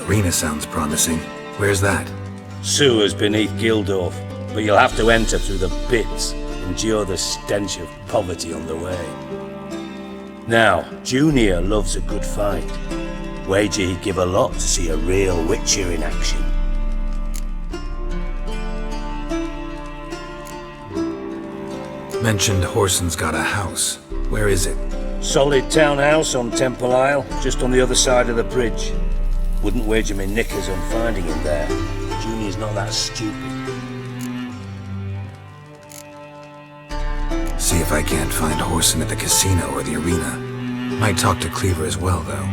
Arena sounds promising. Where's that? Sewers beneath Gildorf, but you'll have to enter through the pits, endure the stench of poverty on the way. Now, Junior loves a good fight. Wager he'd give a lot to see a real Witcher in action. Mentioned Whoreson's got a house. Where is it? Solid townhouse on Temple Isle, just on the other side of the bridge. Wouldn't wager me knickers on finding him there. Junior's not that stupid. See if I can't find Whoreson at the casino or the arena. Might talk to Cleaver as well, though.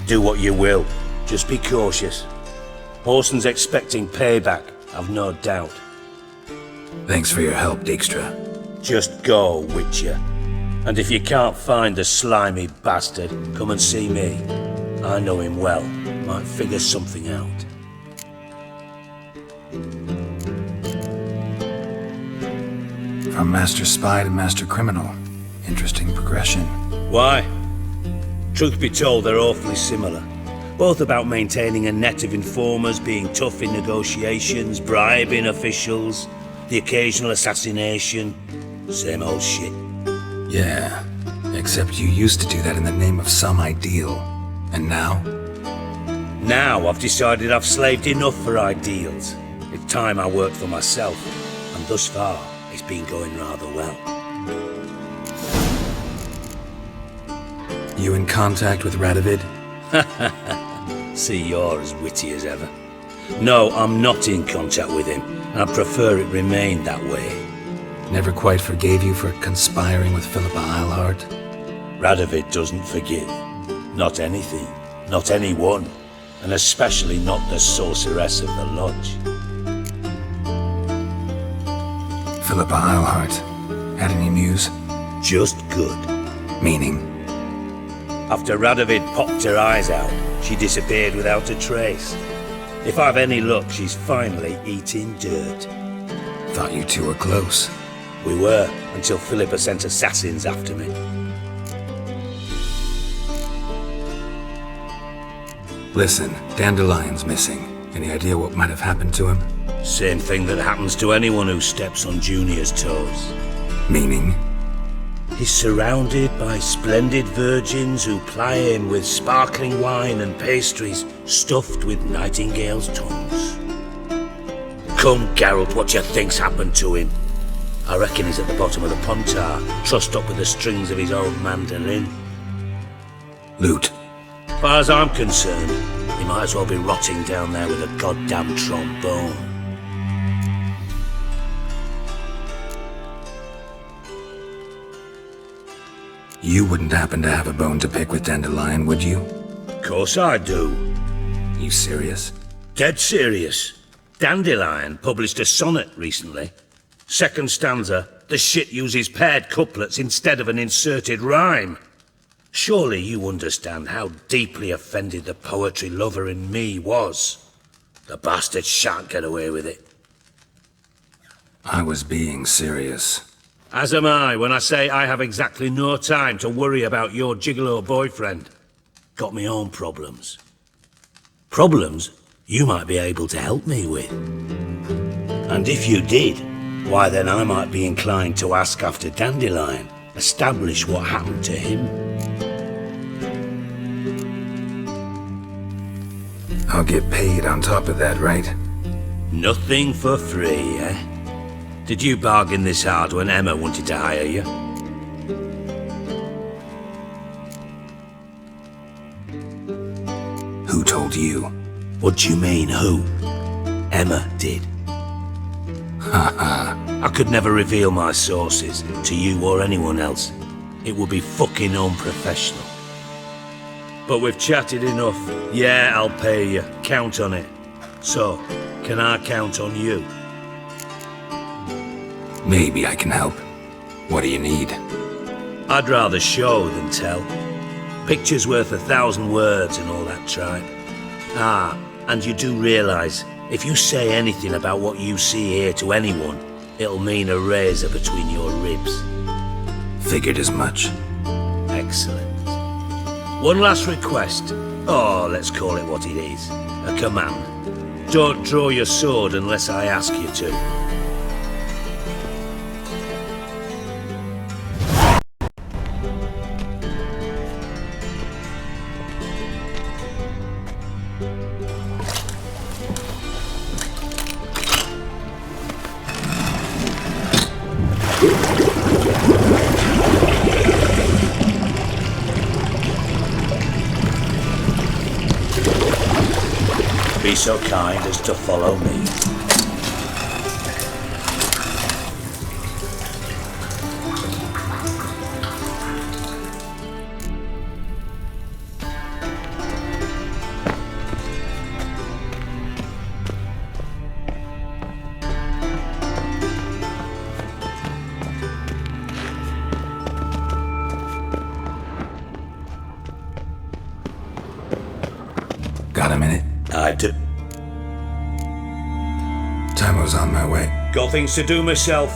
Do what you will. Just be cautious. Whoreson's expecting payback, I've no doubt. Thanks for your help, Dijkstra. Just go, Witcher. And if you can't find the slimy bastard, come and see me. I know him well. Might figure something out. From Master Spy to Master Criminal. Interesting progression. Why? Truth be told, they're awfully similar. Both about maintaining a net of informers, being tough in negotiations, bribing officials, the occasional assassination. Same old shit. Yeah, except you used to do that in the name of some ideal. And now? Now I've decided I've slaved enough for ideals. It's time I worked for myself, and thus far, it's been going rather well. You in contact with Radovid? See, you're as witty as ever. No, I'm not in contact with him, and I prefer it remained that way. Never quite forgave you for conspiring with Philippa Eilhart? Radovid doesn't forgive. Not anything, not anyone, and especially not the sorceress of the lodge. Philippa Eilhart. Had any news? Just good. Meaning? After Radovid popped her eyes out, she disappeared without a trace. If I've any luck, she's finally eating dirt. Thought you two were close. We were, until Philippa sent assassins after me. Listen, Dandelion's missing. Any idea what might have happened to him? Same thing that happens to anyone who steps on Junior's toes. Meaning? He's surrounded by splendid virgins who ply him with sparkling wine and pastries stuffed with nightingales' tongues. Come, Geralt, what you think's happened to him? I reckon he's at the bottom of the Pontar, trussed up with the strings of his old mandolin. Loot. As far as I'm concerned, he might as well be rotting down there with a goddamn trombone. You wouldn't happen to have a bone to pick with Dandelion, would you? Of course I do. You serious? Dead serious. Dandelion published a sonnet recently. Second stanza, the shit uses paired couplets instead of an inserted rhyme. Surely you understand how deeply offended the poetry lover in me was. The bastard shan't get away with it. I was being serious. As am I when I say I have exactly no time to worry about your gigolo boyfriend. Got me own problems. Problems you might be able to help me with. And if you did, why then I might be inclined to ask after Dandelion, establish what happened to him. I'll get paid on top of that, right? Nothing for free, eh? Did you bargain this hard when Emma wanted to hire you? Who told you? What do you mean, who? Emma did. Haha. I could never reveal my sources to you or anyone else. It would be fucking unprofessional. But we've chatted enough. Yeah, I'll pay you. Count on it. So, can I count on you? Maybe I can help. What do you need? I'd rather show than tell. Picture's worth 1,000 words and all that tripe. Ah, and you do realise, if you say anything about what you see here to anyone, it'll mean a razor between your ribs. Figured as much. Excellent. One last request. Oh, let's call it what it is. A command. Don't draw your sword unless I ask you to. Be so kind as to follow me. Got a minute? I do. Timo's on my way. Got things to do myself.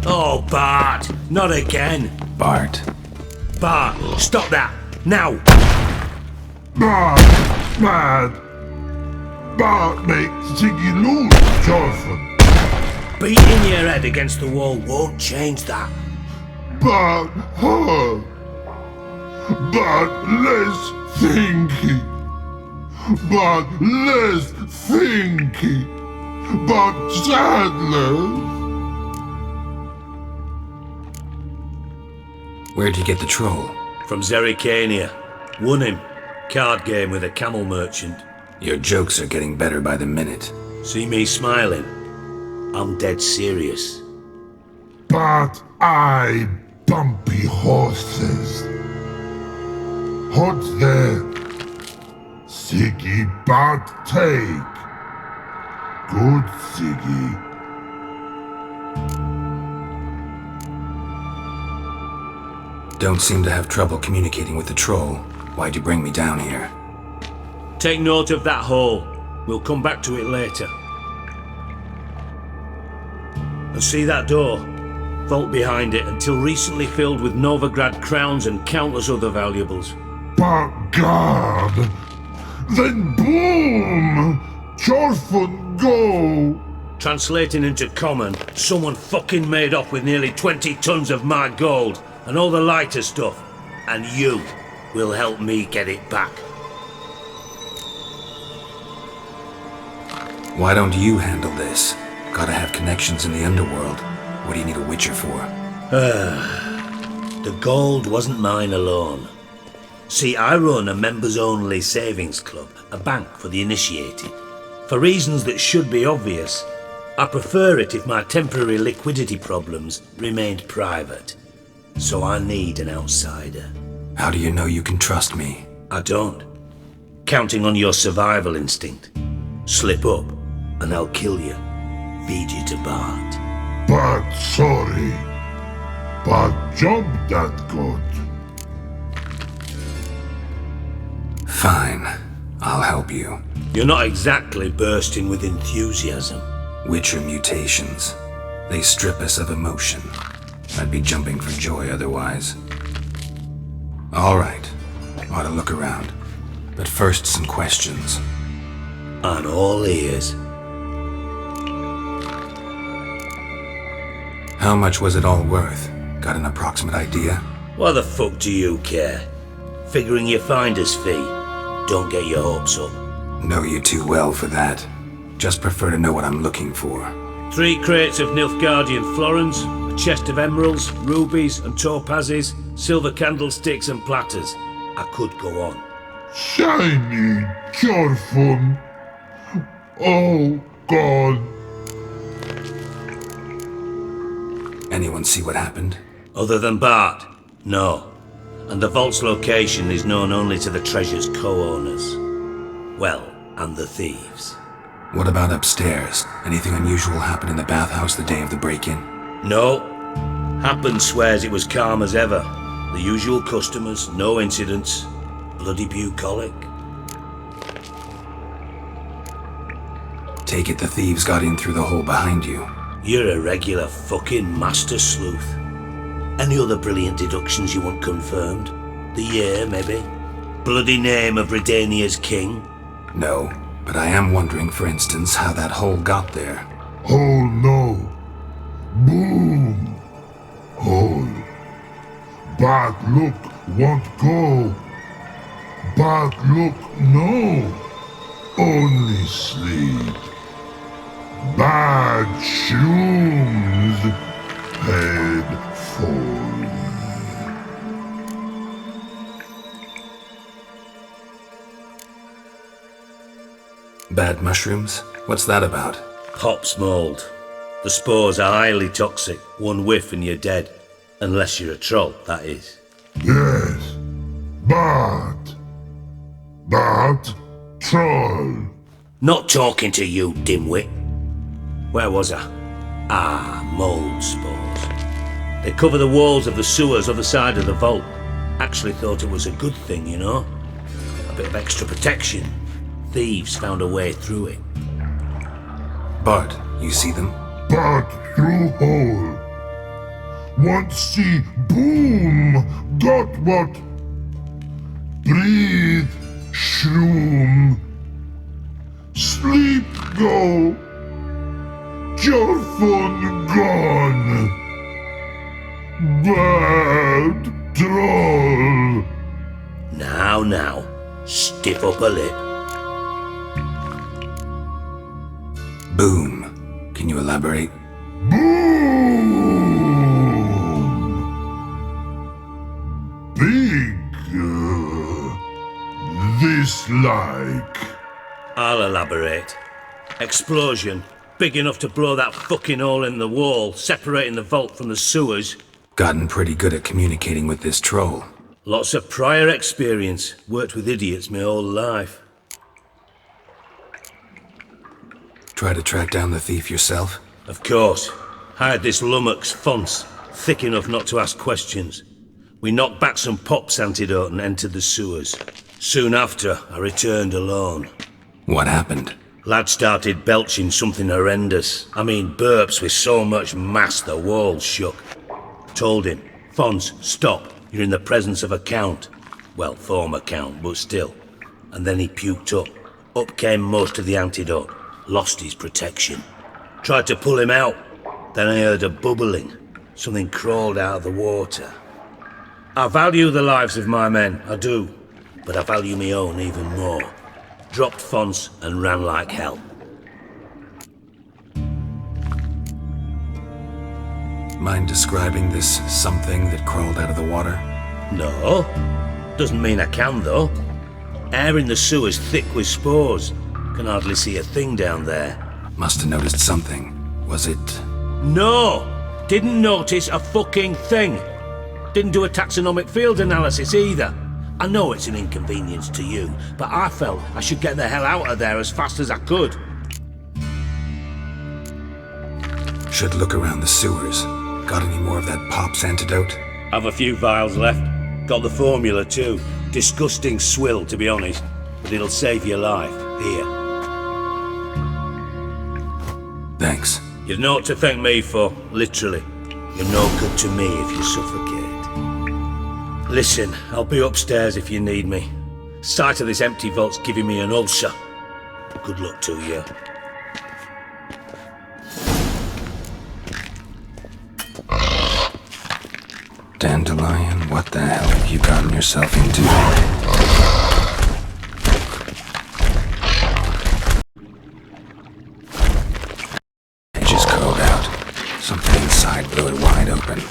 Oh, Bart! Not again! Bart. Bart, stop that! Now! Bart! Bart makes Ziggy lose, Jonathan. Beating your head against the wall won't change that. Bart hurt. Bart less thinky. Bart less thinky. Bart sadness. Where'd you get the troll? From Zerrikania. Won him. Card game with a camel merchant. Your jokes are getting better by the minute. See me smiling? I'm dead serious. But I bumpy horses. Hot there. Siggy but take. Good Siggy. Don't seem to have trouble communicating with the troll. Why'd you bring me down here? Take note of that hole. We'll come back to it later. And see that door? Vault behind it, until recently filled with Novigrad crowns and countless other valuables. But God! Then boom! Chorfun go! Translating into common, someone fucking made off with nearly 20 tons of my gold and all the lighter stuff. And you will help me get it back. Why don't you handle this? Gotta have connections in the underworld. What do you need a witcher for? The gold wasn't mine alone. See, I run a members-only savings club, a bank for the initiated. For reasons that should be obvious, I prefer it if my temporary liquidity problems remained private. So I need an outsider. How do you know you can trust me? I don't. Counting on your survival instinct. Slip up, and I'll kill you. Feed you to Bart. But sorry. But job that good. Fine. I'll help you. You're not exactly bursting with enthusiasm. Witcher mutations. They strip us of emotion. I'd be jumping for joy otherwise. All right. Ought to look around. But first, some questions. I'm all ears. How much was it all worth? Got an approximate idea? Why the fuck do you care? Figuring your finder's fee. Don't get your hopes up. Know you too well for that. Just prefer to know what I'm looking for. 3 crates of Nilfgaardian florins, a chest of emeralds, rubies and topazes, silver candlesticks and platters. I could go on. Shiny Chorfun. Oh, God. Anyone see what happened? Other than Bart? No. And the vault's location is known only to the treasure's co-owners. Well, and the thieves. What about upstairs? Anything unusual happen in the bathhouse the day of the break-in? No. Happen swears it was calm as ever. The usual customers, no incidents. Bloody bucolic. Take it the thieves got in through the hole behind you. You're a regular fucking master sleuth. Any other brilliant deductions you want confirmed? The year, maybe? Bloody name of Redania's king? No, but I am wondering, for instance, how that hole got there. Hole no. Boom. Hole. Bad look won't go. Bad look no. Only sleep. Bad shoes. Head fall. Bad mushrooms? What's that about? Hops mold. The spores are highly toxic. One whiff and you're dead. Unless you're a troll, that is. Yes. Bad. Bad troll. Not talking to you, dimwit. Where was I? Ah, mold spores. They cover the walls of the sewers other side of the vault. Actually thought it was a good thing, you know? A bit of extra protection. Thieves found a way through it. Bart, you see them? Bad through hole. Want see boom. Got what? Breathe. Shroom. Sleep go. Chorfun gone. Bad troll. Now, stiff up a lip. Boom. Can you elaborate? Boom. Big this like? I'll elaborate. Explosion, big enough to blow that fucking hole in the wall, separating the vault from the sewers. Gotten pretty good at communicating with this troll. Lots of prior experience. Worked with idiots my whole life. Try to track down the thief yourself? Of course. Hired this lummox, Fonce, thick enough not to ask questions. We knocked back some Pop's antidote and entered the sewers. Soon after, I returned alone. What happened? Lad started belching something horrendous. I mean, burps with so much mass the walls shook. Told him, Fonce, stop. You're in the presence of a count. Well, former count, but still. And then he puked up. Up came most of the antidote. Lost his protection. Tried to pull him out. Then I heard a bubbling. Something crawled out of the water. I value the lives of my men, I do. But I value my own even more. Dropped Fonce and ran like hell. Mind describing this something that crawled out of the water? No. Doesn't mean I can, though. Air in the sewer's thick with spores. Can hardly see a thing down there. Must have noticed something. Was it... No! Didn't notice a fucking thing. Didn't do a taxonomic field analysis either. I know it's an inconvenience to you, but I felt I should get the hell out of there as fast as I could. Should look around the sewers. Got any more of that Pop's antidote? Have a few vials left. Got the formula too. Disgusting swill, to be honest. But it'll save your life. Here. Thanks. You've naught to thank me for, literally. You're no good to me if you suffocate. Listen, I'll be upstairs if you need me. Sight of this empty vault's giving me an ulcer. Good luck to you. Dandelion, what the hell have you gotten yourself into? Edges curled out. Something inside blew it wide open.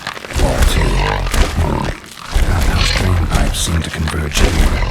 Wall too. Outhouse drain pipes seem to converge here.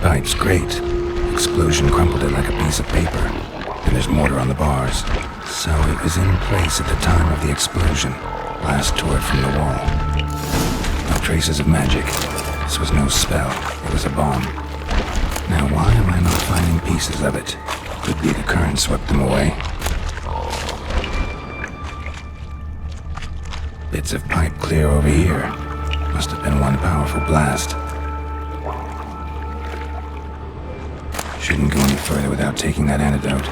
Pipe's great. Explosion crumpled it like a piece of paper. And there's mortar on the bars. So it was in place at the time of the explosion. Blast tore it from the wall. No traces of magic. This was no spell. It was a bomb. Now why am I not finding pieces of it? Could be the current swept them away. Bits of pipe clear over here. Must have been one powerful blast. Shouldn't go any further without taking that antidote.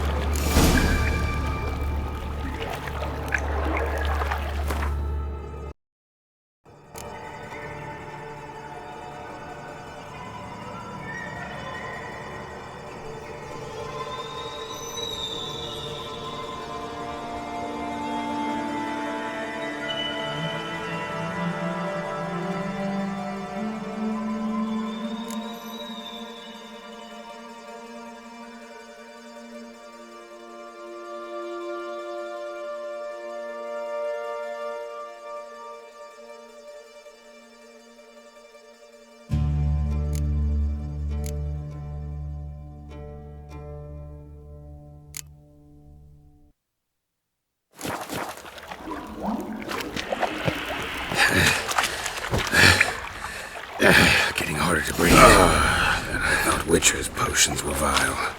Getting harder to breathe. I thought Witcher's potions were vile.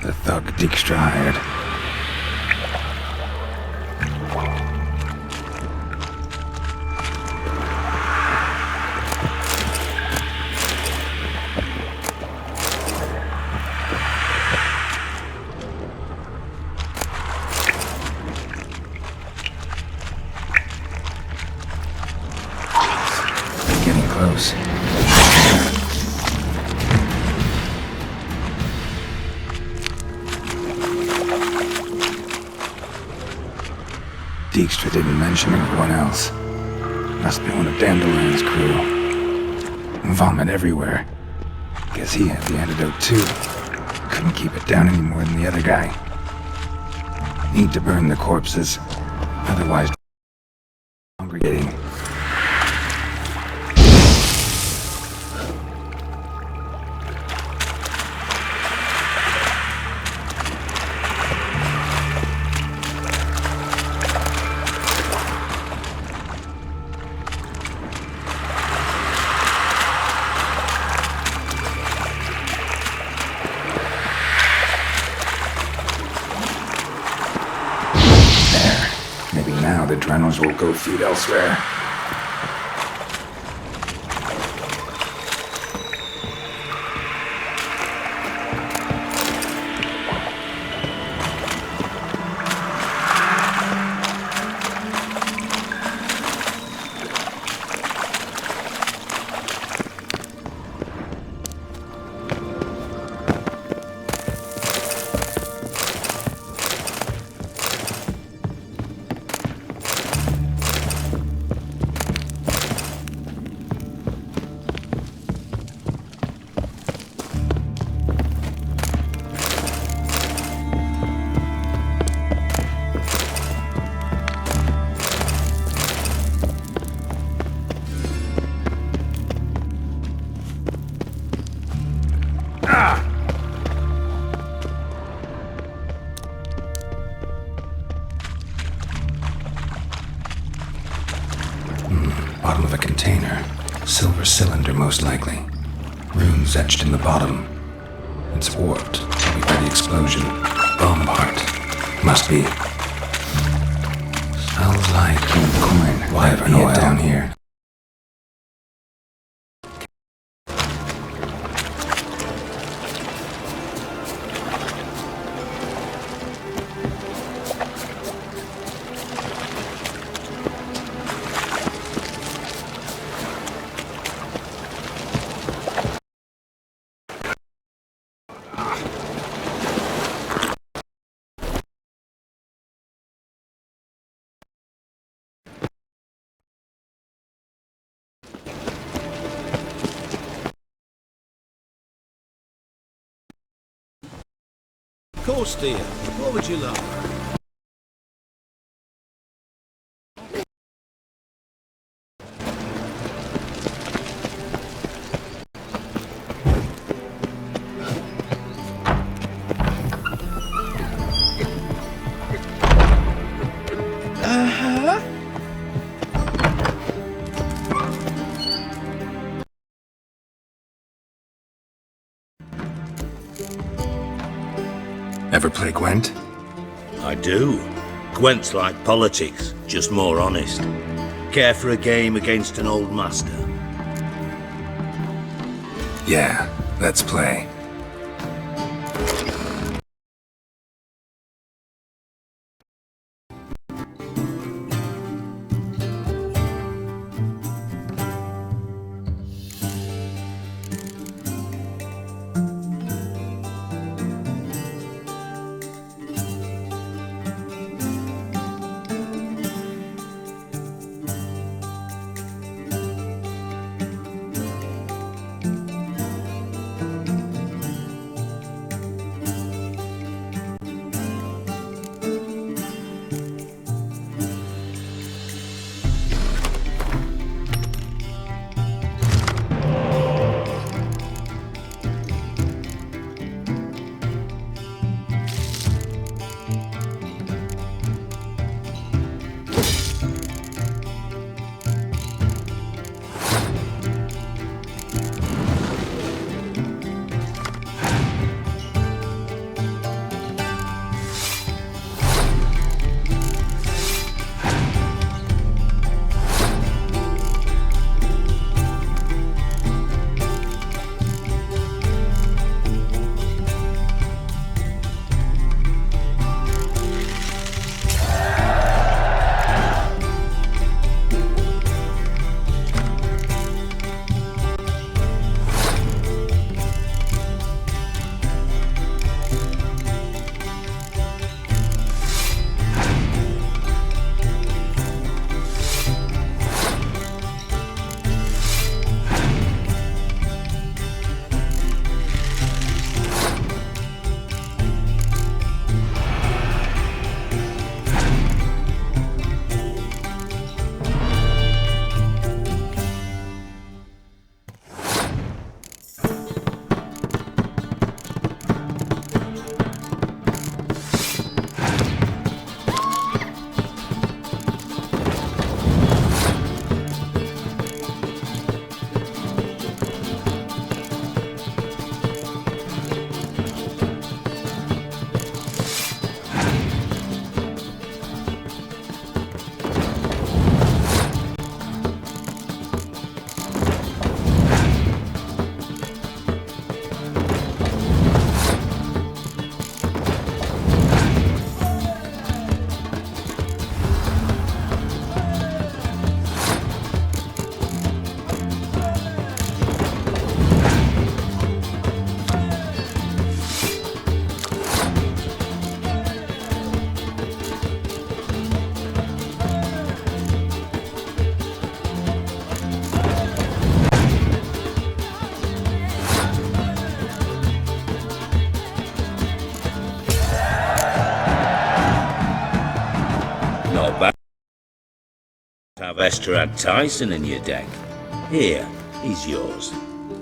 the thug Dijkstra hired. Getting close. Dijkstra didn't mention anyone else. Must be one of Dandelion's crew. Vomit everywhere. Guess he had the antidote too. Couldn't keep it down any more than the other guy. Need to burn the corpses. Otherwise, congregating. Maybe now the Drenos will go feed elsewhere. Bottom of a container. Silver cylinder, most likely. Runes etched in the bottom. It's warped, probably by the explosion. Bomb part. Must be. Smells like coin. Why have oil down here? Of course, dear. What would you like? Ever play Gwent? I do. Gwent's like politics, just more honest. Care for a game against an old master? Yeah, let's play. best to add Tyson in your deck. Here, he's yours.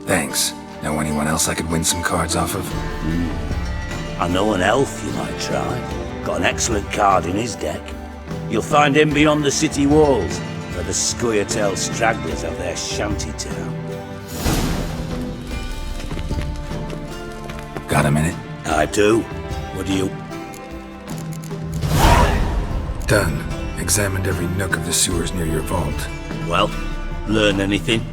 Thanks. Know anyone else I could win some cards off of? I know an elf you might try. Got an excellent card in his deck. You'll find him beyond the city walls, where the Scoia'tael stragglers have their shanty town. Got a minute? I do. What do you... Done. Examined every nook of the sewers near your vault. Well, learn anything?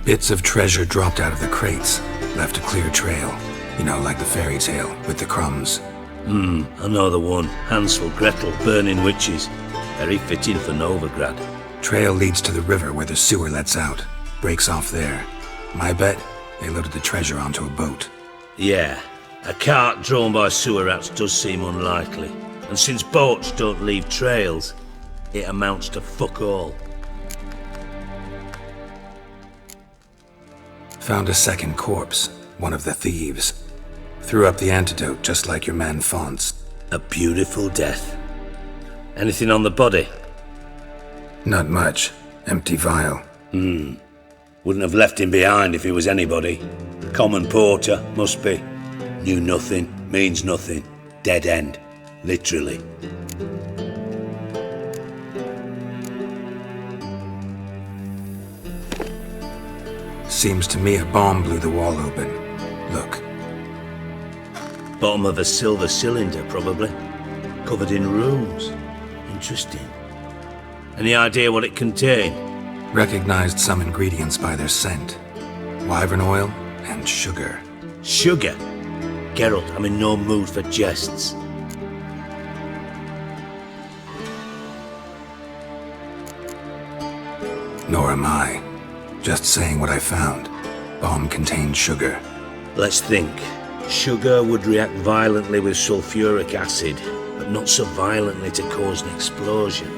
Bits of treasure dropped out of the crates, left a clear trail. You know, like the fairy tale, with the crumbs. I know the one. Hansel, Gretel, burning witches. Very fitting for Novigrad. Trail leads to the river where the sewer lets out. Breaks off there. My bet, they loaded the treasure onto a boat. Yeah, a cart drawn by sewer rats does seem unlikely. And since boats don't leave trails, it amounts to fuck all. Found a second corpse, one of the thieves. Threw up the antidote just like your man Fonz. A beautiful death. Anything on the body? Not much. Empty vial. Wouldn't have left him behind if he was anybody. Common porter, must be. Knew nothing, means nothing. Dead end. Literally. Seems to me a bomb blew the wall open. Look. Bottom of a silver cylinder, probably. Covered in runes. Interesting. Any idea what it contained? Recognized some ingredients by their scent. Wyvern oil and sugar. Sugar? Geralt, I'm in no mood for jests. Nor am I. Just saying what I found. Bomb contained sugar. Let's think. Sugar would react violently with sulfuric acid, but not so violently to cause an explosion.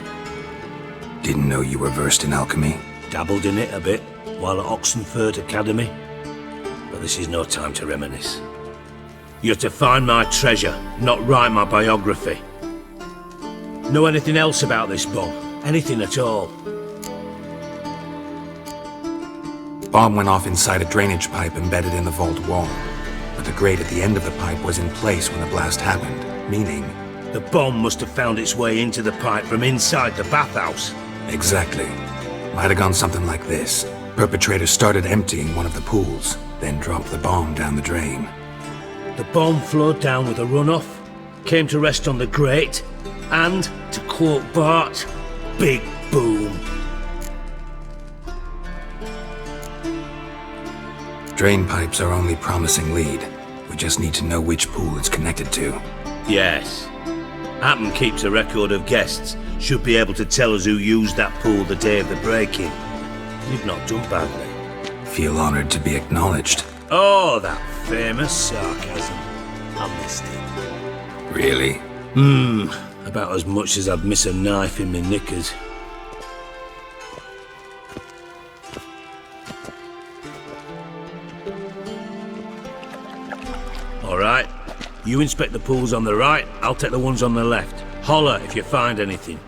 Didn't know you were versed in alchemy. Dabbled in it a bit, while at Oxenford Academy. But this is no time to reminisce. You're to find my treasure, not write my biography. Know anything else about this bomb? Anything at all? Bomb went off inside a drainage pipe embedded in the vault wall. But the grate at the end of the pipe was in place when the blast happened, meaning... The bomb must have found its way into the pipe from inside the bathhouse. Exactly. Might have gone something like this. Perpetrator started emptying one of the pools, then dropped the bomb down the drain. The bomb flowed down with a runoff, came to rest on the grate, and, to quote Bart, big boom. Drain pipes are only promising lead. We just need to know which pool it's connected to. Yes. Happen keeps a record of guests. Should be able to tell us who used that pool the day of the break-in. You've not done badly. Feel honored to be acknowledged. Oh, that famous sarcasm. I missed it. Really? About as much as I'd miss a knife in my knickers. Alright, you inspect the pools on the right, I'll take the ones on the left. Holler if you find anything.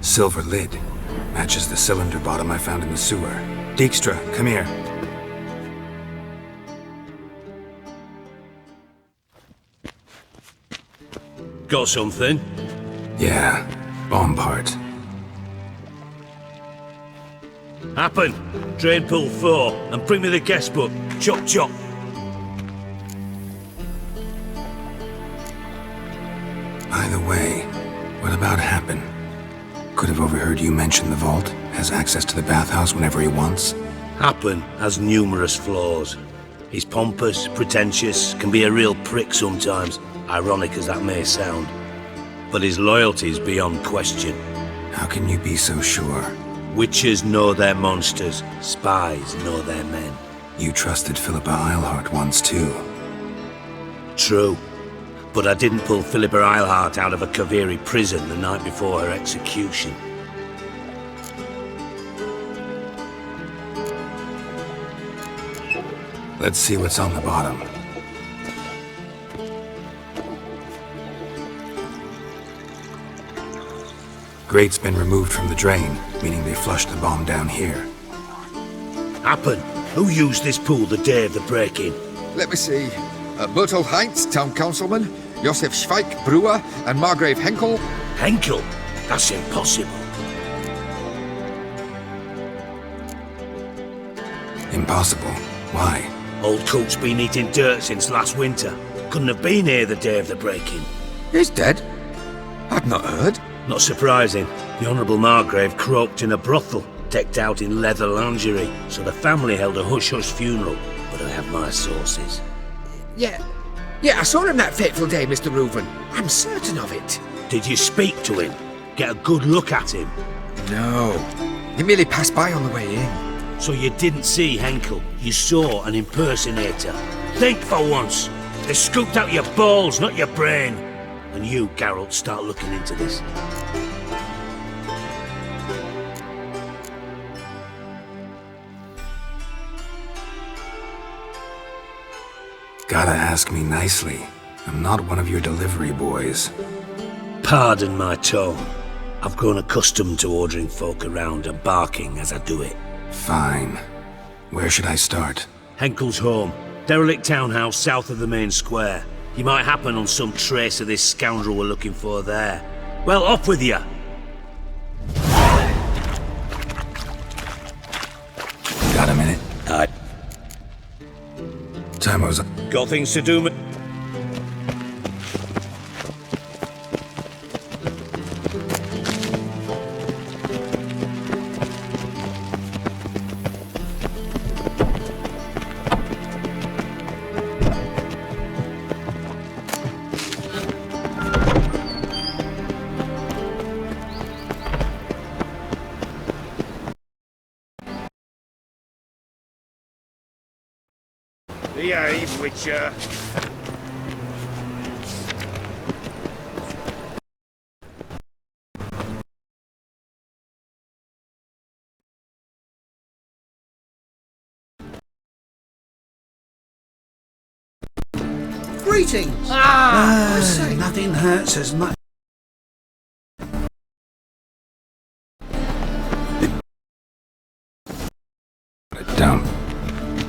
Silver lid. Matches the cylinder bottom I found in the sewer. Dijkstra, come here. Got something? Yeah, bomb part. Happen. Drain pool 4, and bring me the guest book. Chop chop. By the way, what about Happen? Could have overheard you mention the vault. Has access to the bathhouse whenever he wants. Happen has numerous flaws. He's pompous, pretentious, can be a real prick sometimes, ironic as that may sound. But his loyalty is beyond question. How can you be so sure? Witches know their monsters, spies know their men. You trusted Philippa Eilhart once too. True. But I didn't pull Philippa Eilhart out of a Kaviri prison the night before her execution. Let's see what's on the bottom. Grate's been removed from the drain, meaning they flushed the bomb down here. Happen. Who used this pool the day of the break-in? Let me see. Bertel Heinz, town councilman, Josef Schweik, brewer, and Margrave Henkel. Henkel? That's impossible. Impossible? Why? Old Coot's been eating dirt since last winter. Couldn't have been here the day of the break-in. He's dead? I've not heard. Not surprising. The Honourable Margrave croaked in a brothel, decked out in leather lingerie, so the family held a hush-hush funeral, but I have my sources. Yeah, I saw him that fateful day, Mr. Reuven. I'm certain of it. Did you speak to him? Get a good look at him? No. He merely passed by on the way in. So you didn't see Henkel, you saw an impersonator. Think for once! They scooped out your balls, not your brain! And you, Geralt, start looking into this. Gotta ask me nicely. I'm not one of your delivery boys. Pardon my tone. I've grown accustomed to ordering folk around and barking as I do it. Fine. Where should I start? Henkel's home. Derelict townhouse south of the main square. You might happen on some trace of this scoundrel we're looking for there. Well, off with you! Got a minute? Aye. Time's up. Got things to do, Behave, Witcher. Greetings! Nothing hurts as much. Dump.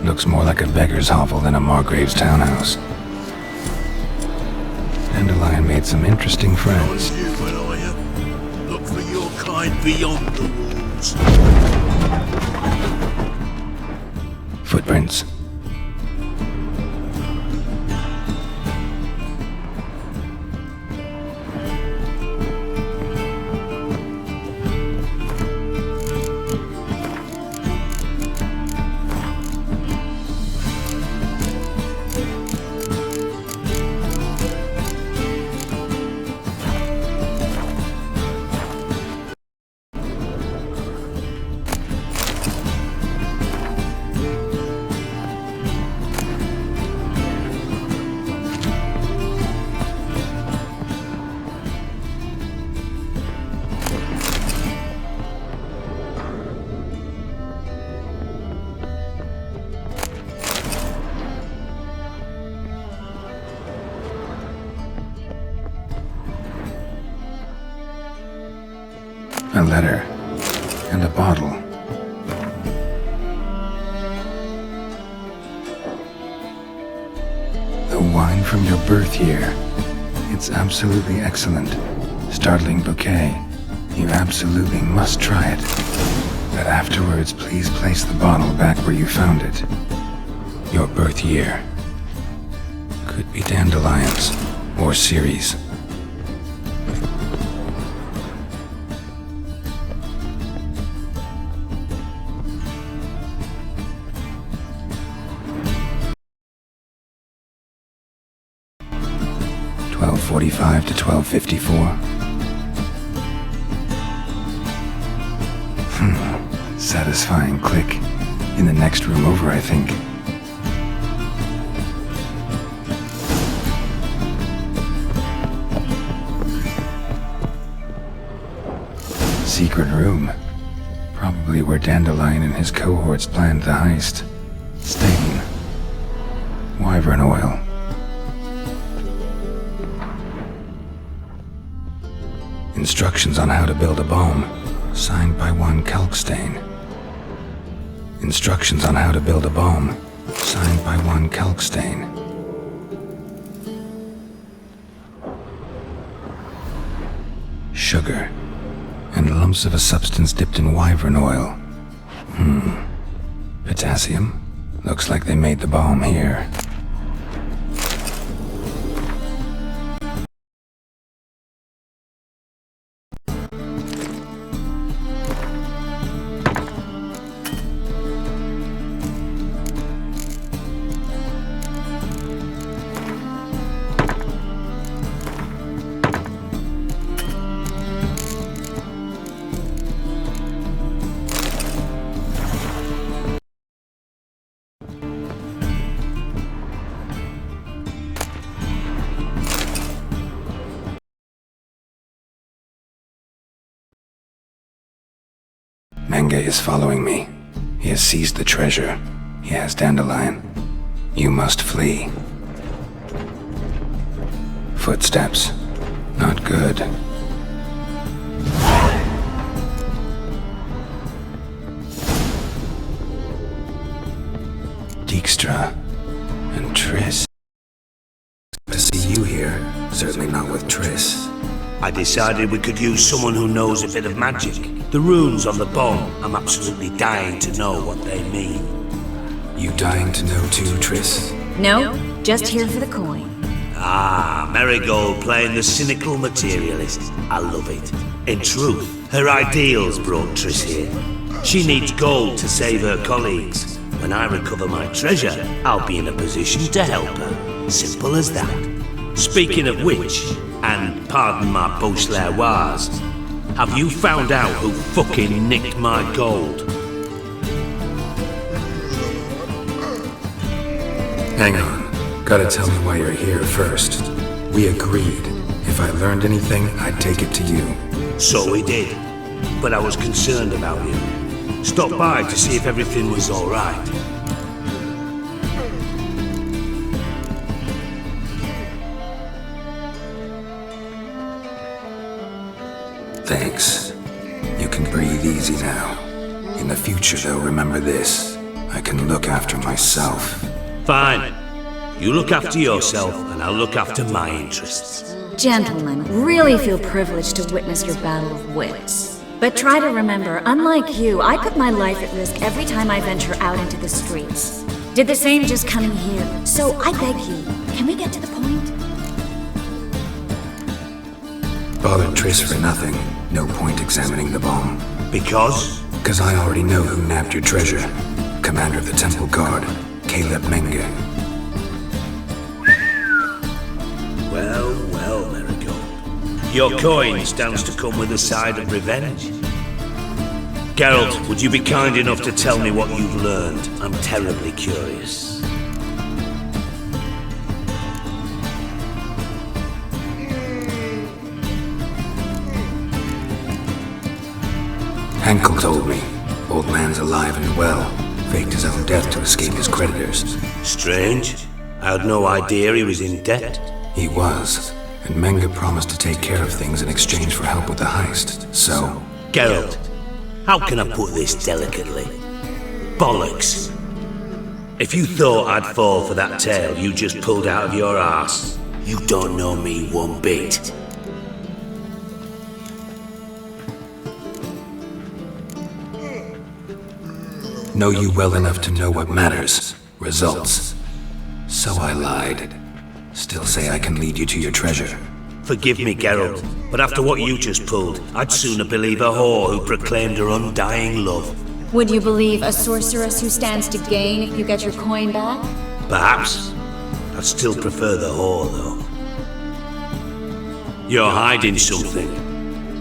Looks more like a beggar's hovel than a Margrave's townhouse. Dandelion made some interesting friends. Look for your kind beyond the walls. Footprints. A letter. And a bottle. The wine from your birth year. It's absolutely excellent. Startling bouquet. You absolutely must try it. But afterwards, please place the bottle back where you found it. Your birth year. Could be dandelions. Or Ceres. 1245 to 1254. Satisfying click. In the next room over, I think. Secret room. Probably where Dandelion and his cohorts planned the heist. Stain. Wyvern oil. Instructions on how to build a bomb. Signed by one Kalkstain. Instructions on how to build a bomb. Signed by one Kalkstain. Sugar. And lumps of a substance dipped in wyvern oil. Potassium? Looks like they made the bomb here. Menge is following me. He has seized the treasure. He has Dandelion. You must flee. Footsteps. Not good. Dijkstra and Triss. To see you here. Certainly not with Triss. I decided we could use someone who knows a bit of magic. The runes on the bomb, I'm absolutely dying to know what they mean. You dying to know too, Triss? No, just here for the coin. Ah, Marigold playing the cynical materialist. I love it. In truth, her ideals brought Triss here. She needs gold to save her colleagues. When I recover my treasure, I'll be in a position to help her. Simple as that. Speaking of which, and pardon my Beauclervoise, have you found out who fucking nicked my gold? Hang on. Gotta tell me why you're here first. We agreed. If I learned anything, I'd take it to you. So we did. But I was concerned about you. Stopped by to see if everything was alright. Thanks. You can breathe easy now. In the future, though, remember this. I can look after myself. Fine. You look after yourself, and I'll look after my interests. Gentlemen, really feel privileged to witness your battle of wits. But try to remember, unlike you, I put my life at risk every time I venture out into the streets. Did the same just coming here. So I beg you, can we get to the point? Bothered Triss for nothing. No point examining the bomb. Because? Because I already know who nabbed your treasure. Commander of the Temple Guard, Caleb Menge. Well, well, Marigold. Your coin stands to come with a side of revenge. Geralt, would you be kind enough to tell me what you've learned? I'm terribly curious. Henkel told me. Old man's alive and well. Faked his own death to escape his creditors. Strange. I had no idea he was in debt. He was. And Menge promised to take care of things in exchange for help with the heist. So... Geralt, how can I put this delicately? Bollocks. If you thought I'd fall for that tale you just pulled out of your arse, you don't know me one bit. Know you well enough to know what matters. Results. So I lied. Still say I can lead you to your treasure. Forgive me, Geralt, but after what you just pulled, I'd sooner believe a whore who proclaimed her undying love. Would you believe a sorceress who stands to gain if you get your coin back? Perhaps. I'd still prefer the whore, though. You're hiding something.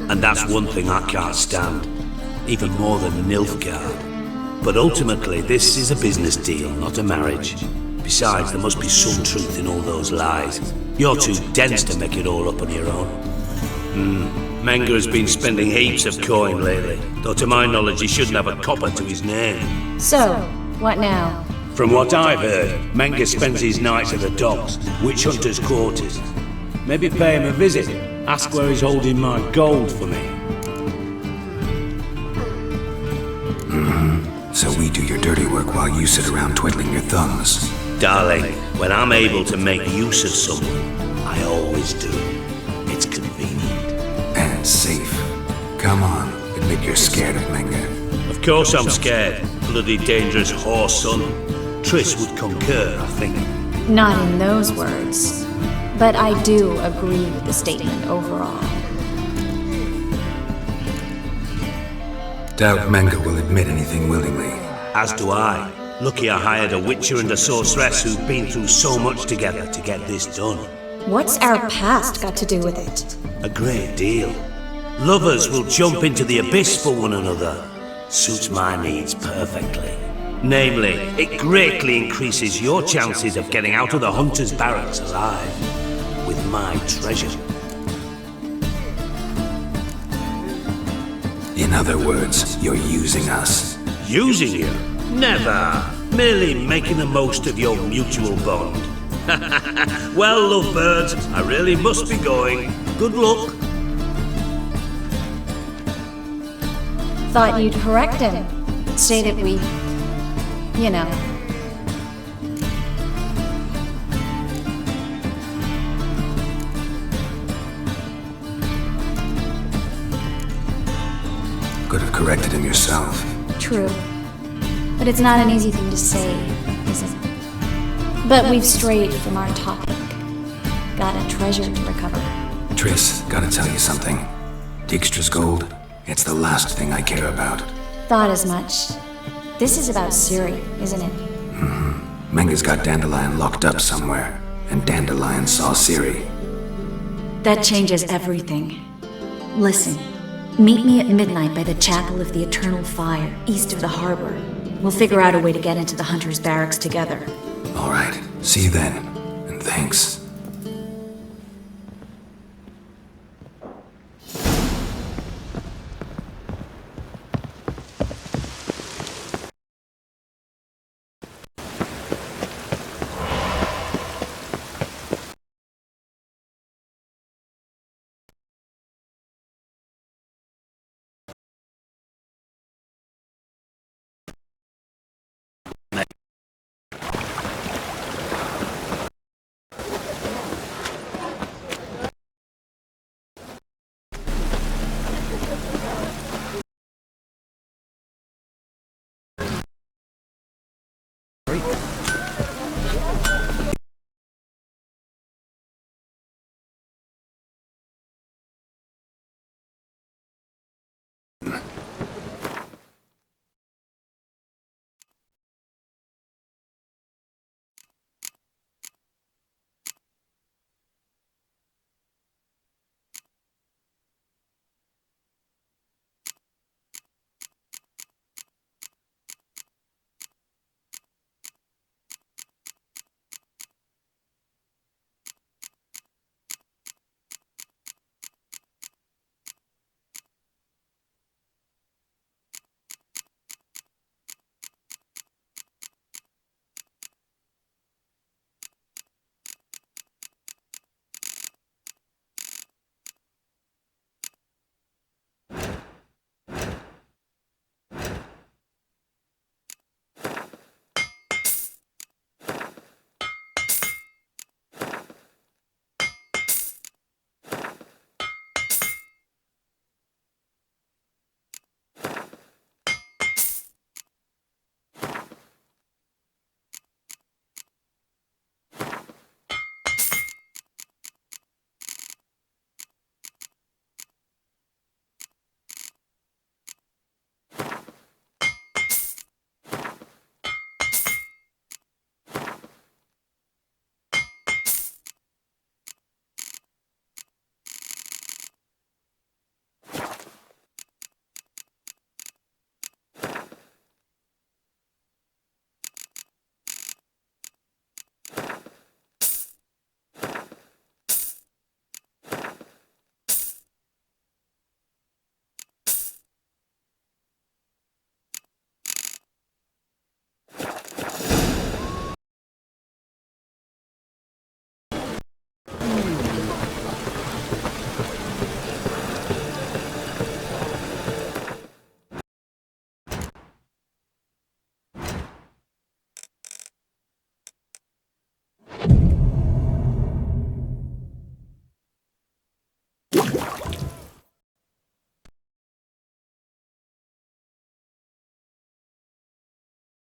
And that's one thing I can't stand. Even more than Nilfgaard. But ultimately, this is a business deal, not a marriage. Besides, there must be some truth in all those lies. You're too dense to make it all up on your own. Menga has been spending heaps of coin lately, though to my knowledge he shouldn't have a copper to his name. So, what now? From what I've heard, Menga spends his nights at the docks, witch hunters' quarters. Maybe pay him a visit, ask where he's holding my gold for me. So we do your dirty work while you sit around twiddling your thumbs. Darling, when I'm able to make use of someone, I always do. It's convenient. And safe. Come on, admit you're scared of Menga. Of course I'm scared. Bloody dangerous whore, son. Triss would concur, I think. Not in those words. But I do agree with the statement overall. Doubt Menga will admit anything willingly. As do I. Lucky I hired a witcher and a sorceress who've been through so much together to get this done. What's our past got to do with it? A great deal. Lovers will jump into the abyss for one another. Suits my needs perfectly. Namely, it greatly increases your chances of getting out of the hunter's barracks alive. With my treasure. In other words, you're using us. Using you? Never. Merely making the most of your mutual bond. Well, lovebirds, I really must be going. Good luck. Thought you'd correct him. Say that we... you know... Could have corrected him yourself. True. But it's not an easy thing to say, is it? But we've strayed from our topic. Got a treasure to recover. Triss, gotta tell you something. Dijkstra's gold, it's the last thing I care about. Thought as much. This is about Ciri, isn't it? Menga's got Dandelion locked up somewhere, and Dandelion saw Ciri. That changes everything. Listen, meet me at midnight by the Chapel of the Eternal Fire, east of the harbor. We'll figure out a way to get into the Hunter's barracks together. All right, see you then, and thanks.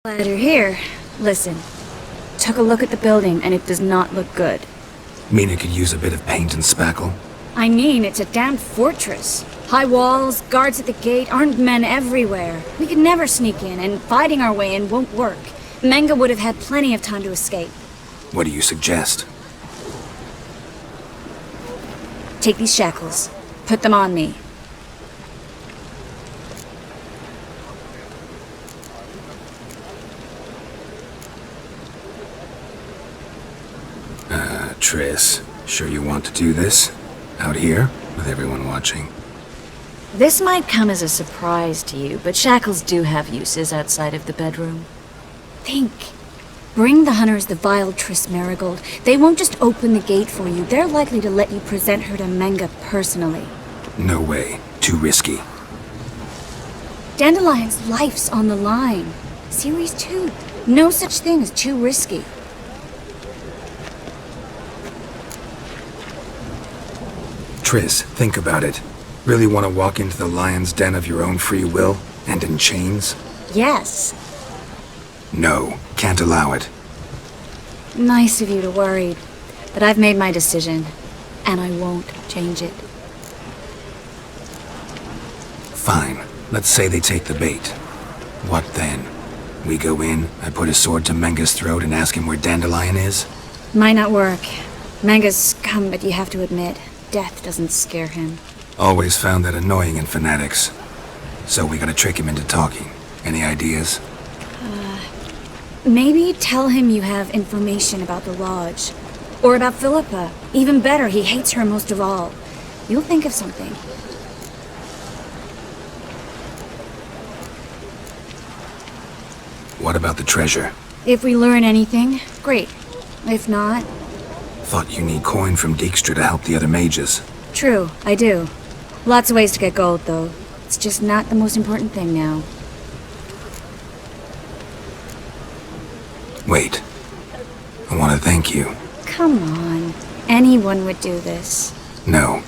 Glad you're here. Listen, took a look at the building and it does not look good. Mean it could use a bit of paint and spackle? I mean, it's a damn fortress. High walls, guards at the gate, armed men everywhere. We could never sneak in, and fighting our way in won't work. Menga would have had plenty of time to escape. What do you suggest? Take these shackles. Put them on me. Triss, sure you want to do this? Out here, with everyone watching? This might come as a surprise to you, but shackles do have uses outside of the bedroom. Think. Bring the hunters the vile Triss Marigold. They won't just open the gate for you. They're likely to let you present her to Menga personally. No way. Too risky. Dandelion's life's on the line. Series 2. No such thing as too risky. Triss, think about it. Really want to walk into the lion's den of your own free will, and in chains? Yes. No, can't allow it. Nice of you to worry, but I've made my decision, and I won't change it. Fine. Let's say they take the bait. What then? We go in, I put a sword to Menga's throat and ask him where Dandelion is? Might not work. Menga's scum, but you have to admit, death doesn't scare him. Always found that annoying in fanatics. So we gotta trick him into talking. Any ideas? Maybe tell him you have information about the Lodge. Or about Philippa. Even better, he hates her most of all. You'll think of something. What about the treasure? If we learn anything, great. If not... Thought you need coin from Dijkstra to help the other mages. True, I do. Lots of ways to get gold, though. It's just not the most important thing now. Wait. I want to thank you. Come on. Anyone would do this. No.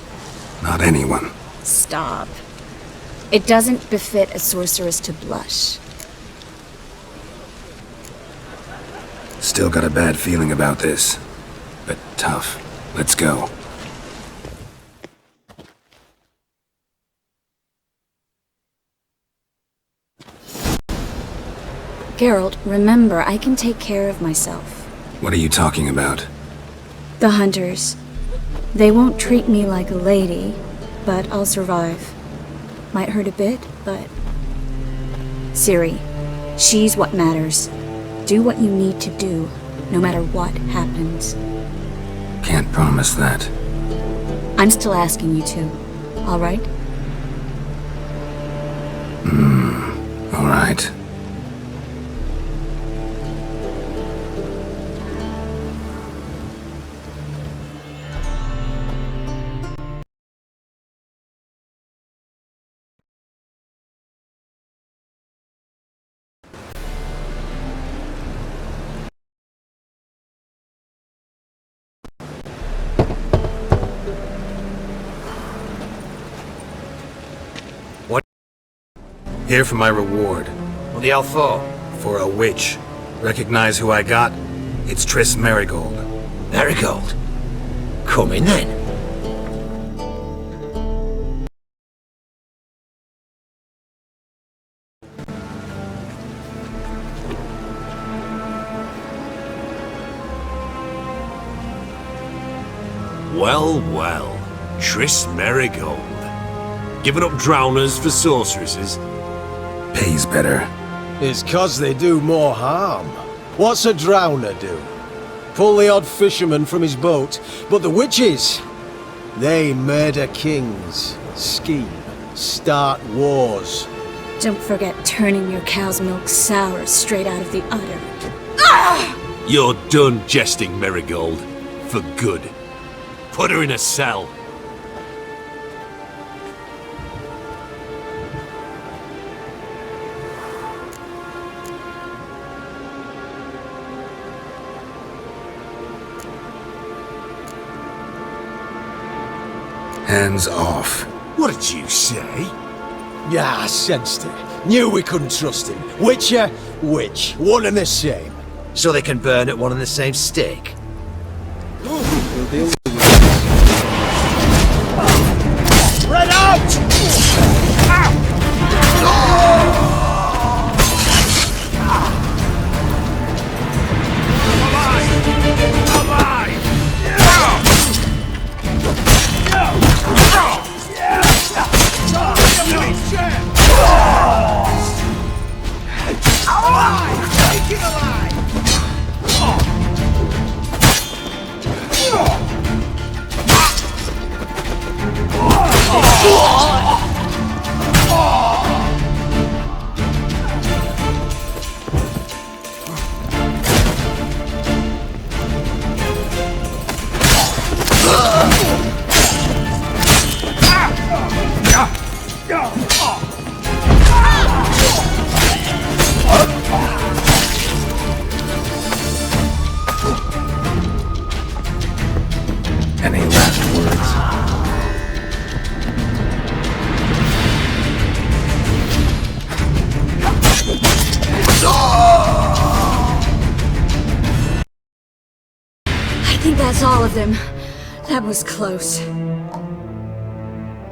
Not anyone. Stop. It doesn't befit a sorceress to blush. Still got a bad feeling about this. But tough. Let's go. Geralt, remember, I can take care of myself. What are you talking about? The hunters. They won't treat me like a lady, but I'll survive. Might hurt a bit, but... Ciri, she's what matters. Do what you need to do, no matter what happens. Can't promise that. I'm still asking you to, all right? All right. Here for my reward. What the hell for? For a witch. Recognize who I got? It's Triss Marigold. Marigold? Come in then. Well, well. Triss Marigold. Giving up drowners for sorceresses? Pays better. It's 'cause they do more harm. What's a drowner do? Pull the odd fisherman from his boat, but the witches, they murder kings, scheme, start wars. Don't forget turning your cow's milk sour straight out of the udder. You're done jesting, Marigold. For good. Put her in a cell. Hands off. What did you say? Yeah, I sensed it. Knew we couldn't trust him. Witcher, Which? One and the same. So they can burn at one and the same stake. Spread out! Any last words? I think that's all of them. That was close.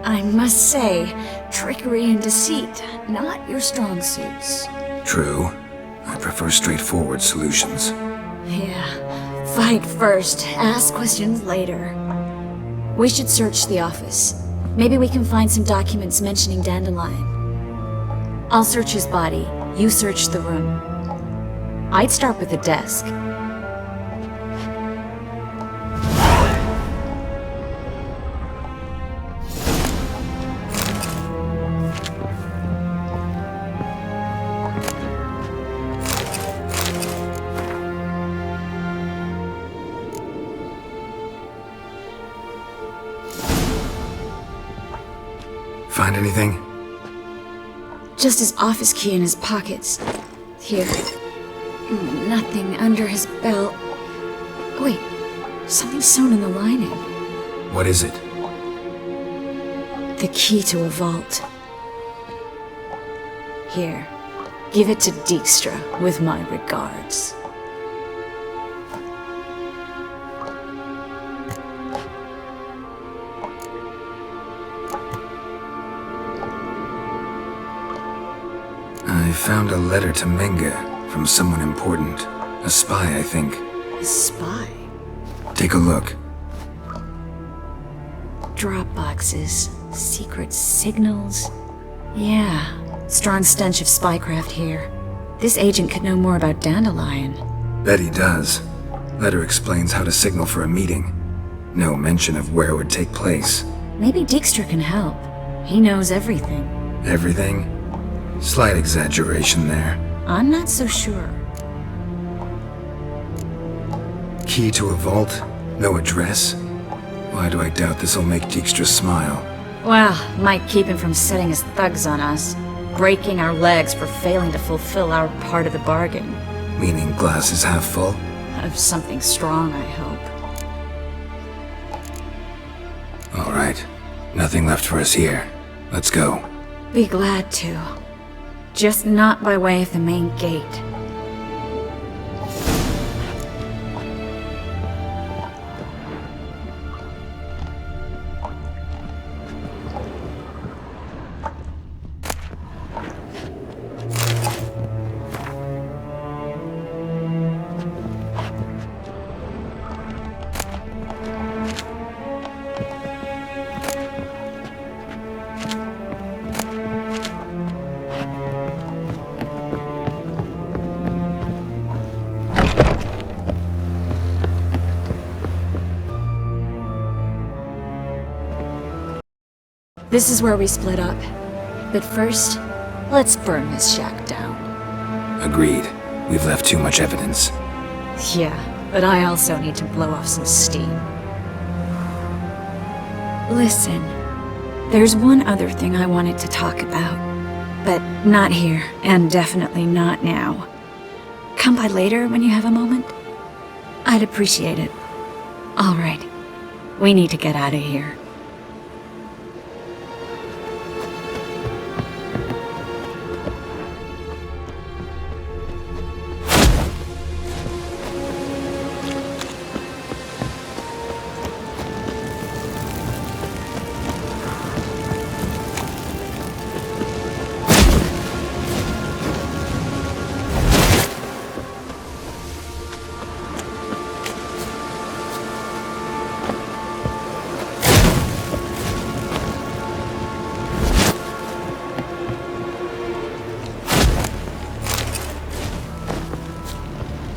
I must say, trickery and deceit, not your strong suits. True. I prefer straightforward solutions. Yeah. Fight first, ask questions later. We should search the office. Maybe we can find some documents mentioning Dandelion. I'll search his body. You search the room. I'd start with the desk. Find anything? Just his office key in his pockets. Here. Nothing under his belt. Wait, something's sewn in the lining. What is it? The key to a vault. Here, give it to Dijkstra with my regards. I found a letter to Menga from someone important. A spy, I think. A spy? Take a look. Drop boxes, secret signals. Yeah, strong stench of spycraft here. This agent could know more about Dandelion. Bet he does. Letter explains how to signal for a meeting. No mention of where it would take place. Maybe Dijkstra can help. He knows everything. Everything? Slight exaggeration there. I'm not so sure. Key to a vault? No address? Why do I doubt this'll make Dijkstra smile? Well, might keep him from setting his thugs on us. Breaking our legs for failing to fulfill our part of the bargain. Meaning glass is half full? Of something strong, I hope. All right. Nothing left for us here. Let's go. Be glad to. Just not by way of the main gate. This is where we split up. But first, let's burn this shack down. Agreed. We've left too much evidence. Yeah, but I also need to blow off some steam. Listen, there's one other thing I wanted to talk about. But not here, and definitely not now. Come by later when you have a moment? I'd appreciate it. All right. We need to get out of here.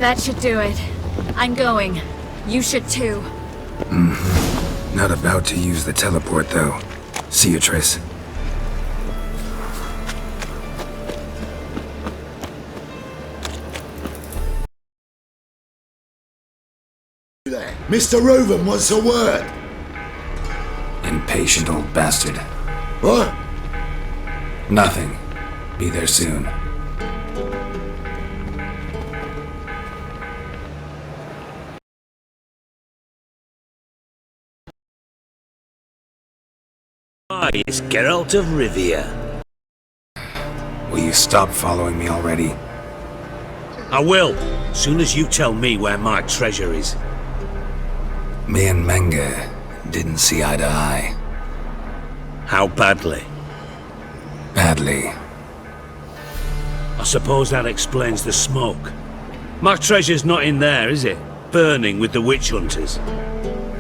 That should do it. I'm going. You should too. Not about to use the teleport, though. See you, Triss. Mr. Reuven wants a word. Impatient old bastard. What? Nothing. Be there soon. Why, it's Geralt of Rivia. Will you stop following me already? I will, soon as you tell me where my treasure is. Me and Menge didn't see eye to eye. How badly? Badly. I suppose that explains the smoke. My treasure's not in there, is it? Burning with the witch hunters.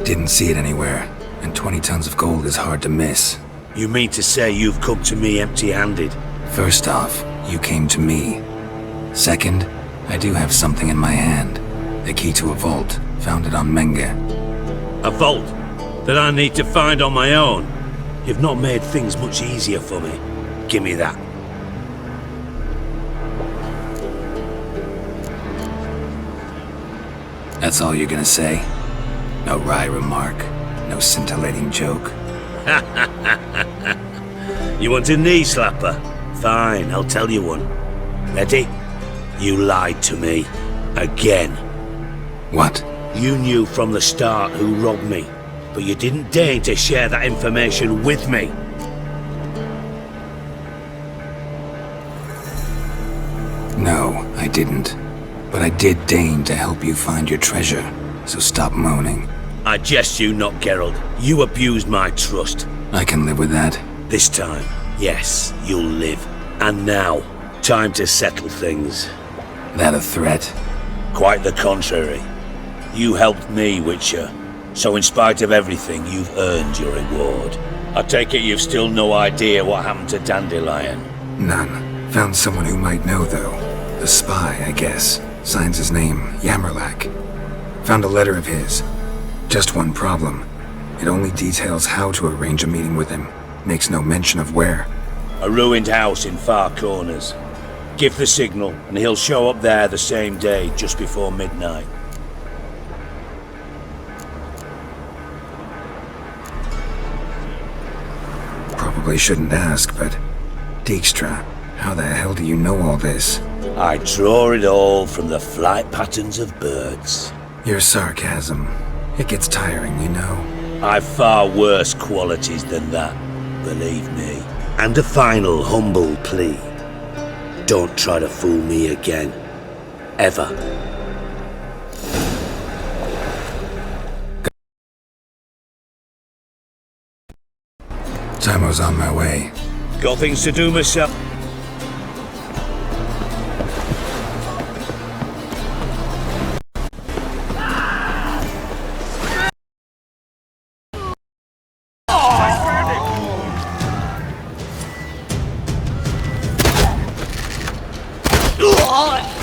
Didn't see it anywhere, and 20 tons of gold is hard to miss. You mean to say you've come to me empty-handed? First off, you came to me. Second, I do have something in my hand. The key to a vault, found it on Menge. A vault that I need to find on my own? You've not made things much easier for me. Give me that. That's all you're gonna say? No wry remark, no scintillating joke. You want a knee slapper? Fine, I'll tell you one. Ready? You lied to me. Again. What? You knew from the start who robbed me, but you didn't deign to share that information with me. No, I didn't. But I did deign to help you find your treasure, so stop moaning. I jest you not, Geralt. You abused my trust. I can live with that. This time, yes, you'll live. And now, time to settle things. That a threat? Quite the contrary. You helped me, Witcher. So in spite of everything, you've earned your reward. I take it you've still no idea what happened to Dandelion? None. Found someone who might know, though. The spy, I guess. Signs his name, Yammerlak. Found a letter of his. Just one problem. It only details how to arrange a meeting with him. Makes no mention of where. A ruined house in Far Corners. Give the signal, and he'll show up there the same day, just before midnight. Probably shouldn't ask, but... Dijkstra, how the hell do you know all this? I draw it all from the flight patterns of birds. Your sarcasm. It gets tiring, you know. I've far worse qualities than that, believe me. And a final humble plea. Don't try to fool me again. Ever. Time's on my way. Got things to do myself. Oh!